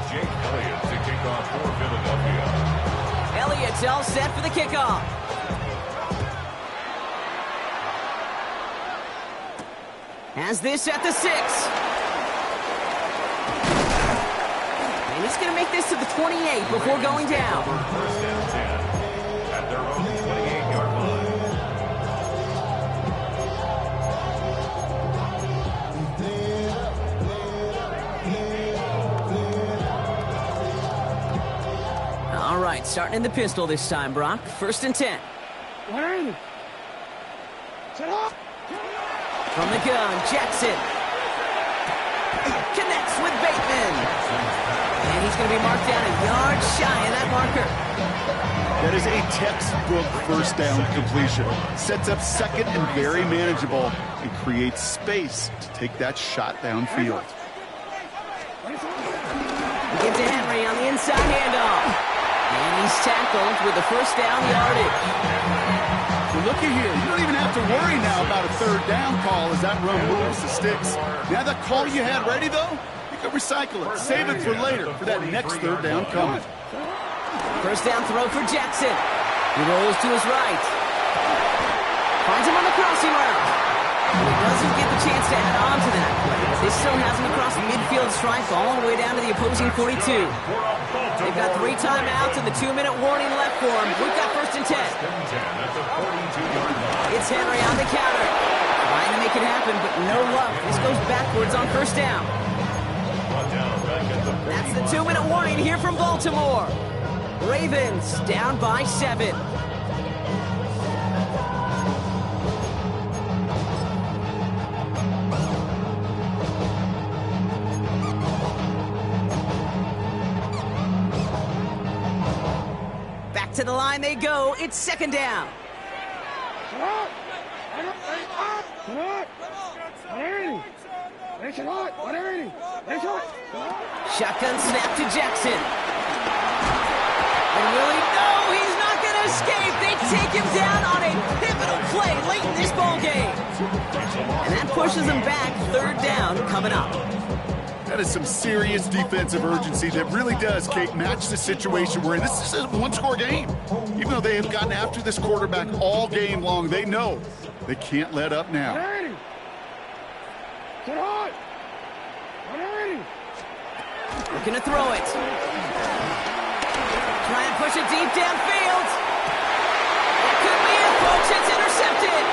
Speaker 3: Jake Elliott to kick off for Philadelphia.
Speaker 2: Elliott's all set for the kickoff. Has this at the 6. And he's going to make this to the 28 before going down.
Speaker 3: First and 10 at their own 28-yard
Speaker 2: All right, starting in the pistol this time, Brock. First and 10. From the gun, Jackson. Connects with Bateman. And he's going to be marked down a yard shy of that marker.
Speaker 1: That is a textbook first down completion. Sets up second and very manageable and creates space to take that shot downfield.
Speaker 2: We get to Henry on the inside handoff. And he's tackled with the first down yardage.
Speaker 1: Well, look at here. You don't even have to worry now about a third down call as that run moves the sticks. Now that call you had ready, though, you can recycle it. Save it for later for that next third down coming.
Speaker 2: First down throw for Jackson. He rolls to his right. Finds him on the crossing route. And he doesn't get the chance to add on to that play. This still has him across the midfield stripe all the way down to the opposing 42. They've got 3 timeouts and the 2-minute warning left for him. We've got first and 10. It's Henry on the counter. Trying to make it happen, but no luck. This goes backwards on first down. That's the 2-minute warning here from Baltimore. Ravens down by 7. Back to the line they go. It's second down. Shotgun snap to Jackson. And Willie, no, he's not going to escape. They take him down on a pivotal play late in this ball game. And that pushes them back. Third down coming up.
Speaker 1: That is some serious defensive urgency that really does, Kate, match the situation we're in. This is a one-score game. Even though they have gotten after this quarterback all game long, they know they can't let up now.
Speaker 2: Looking to throw it. Try and push it deep downfield. It could be it, folks. It's intercepted.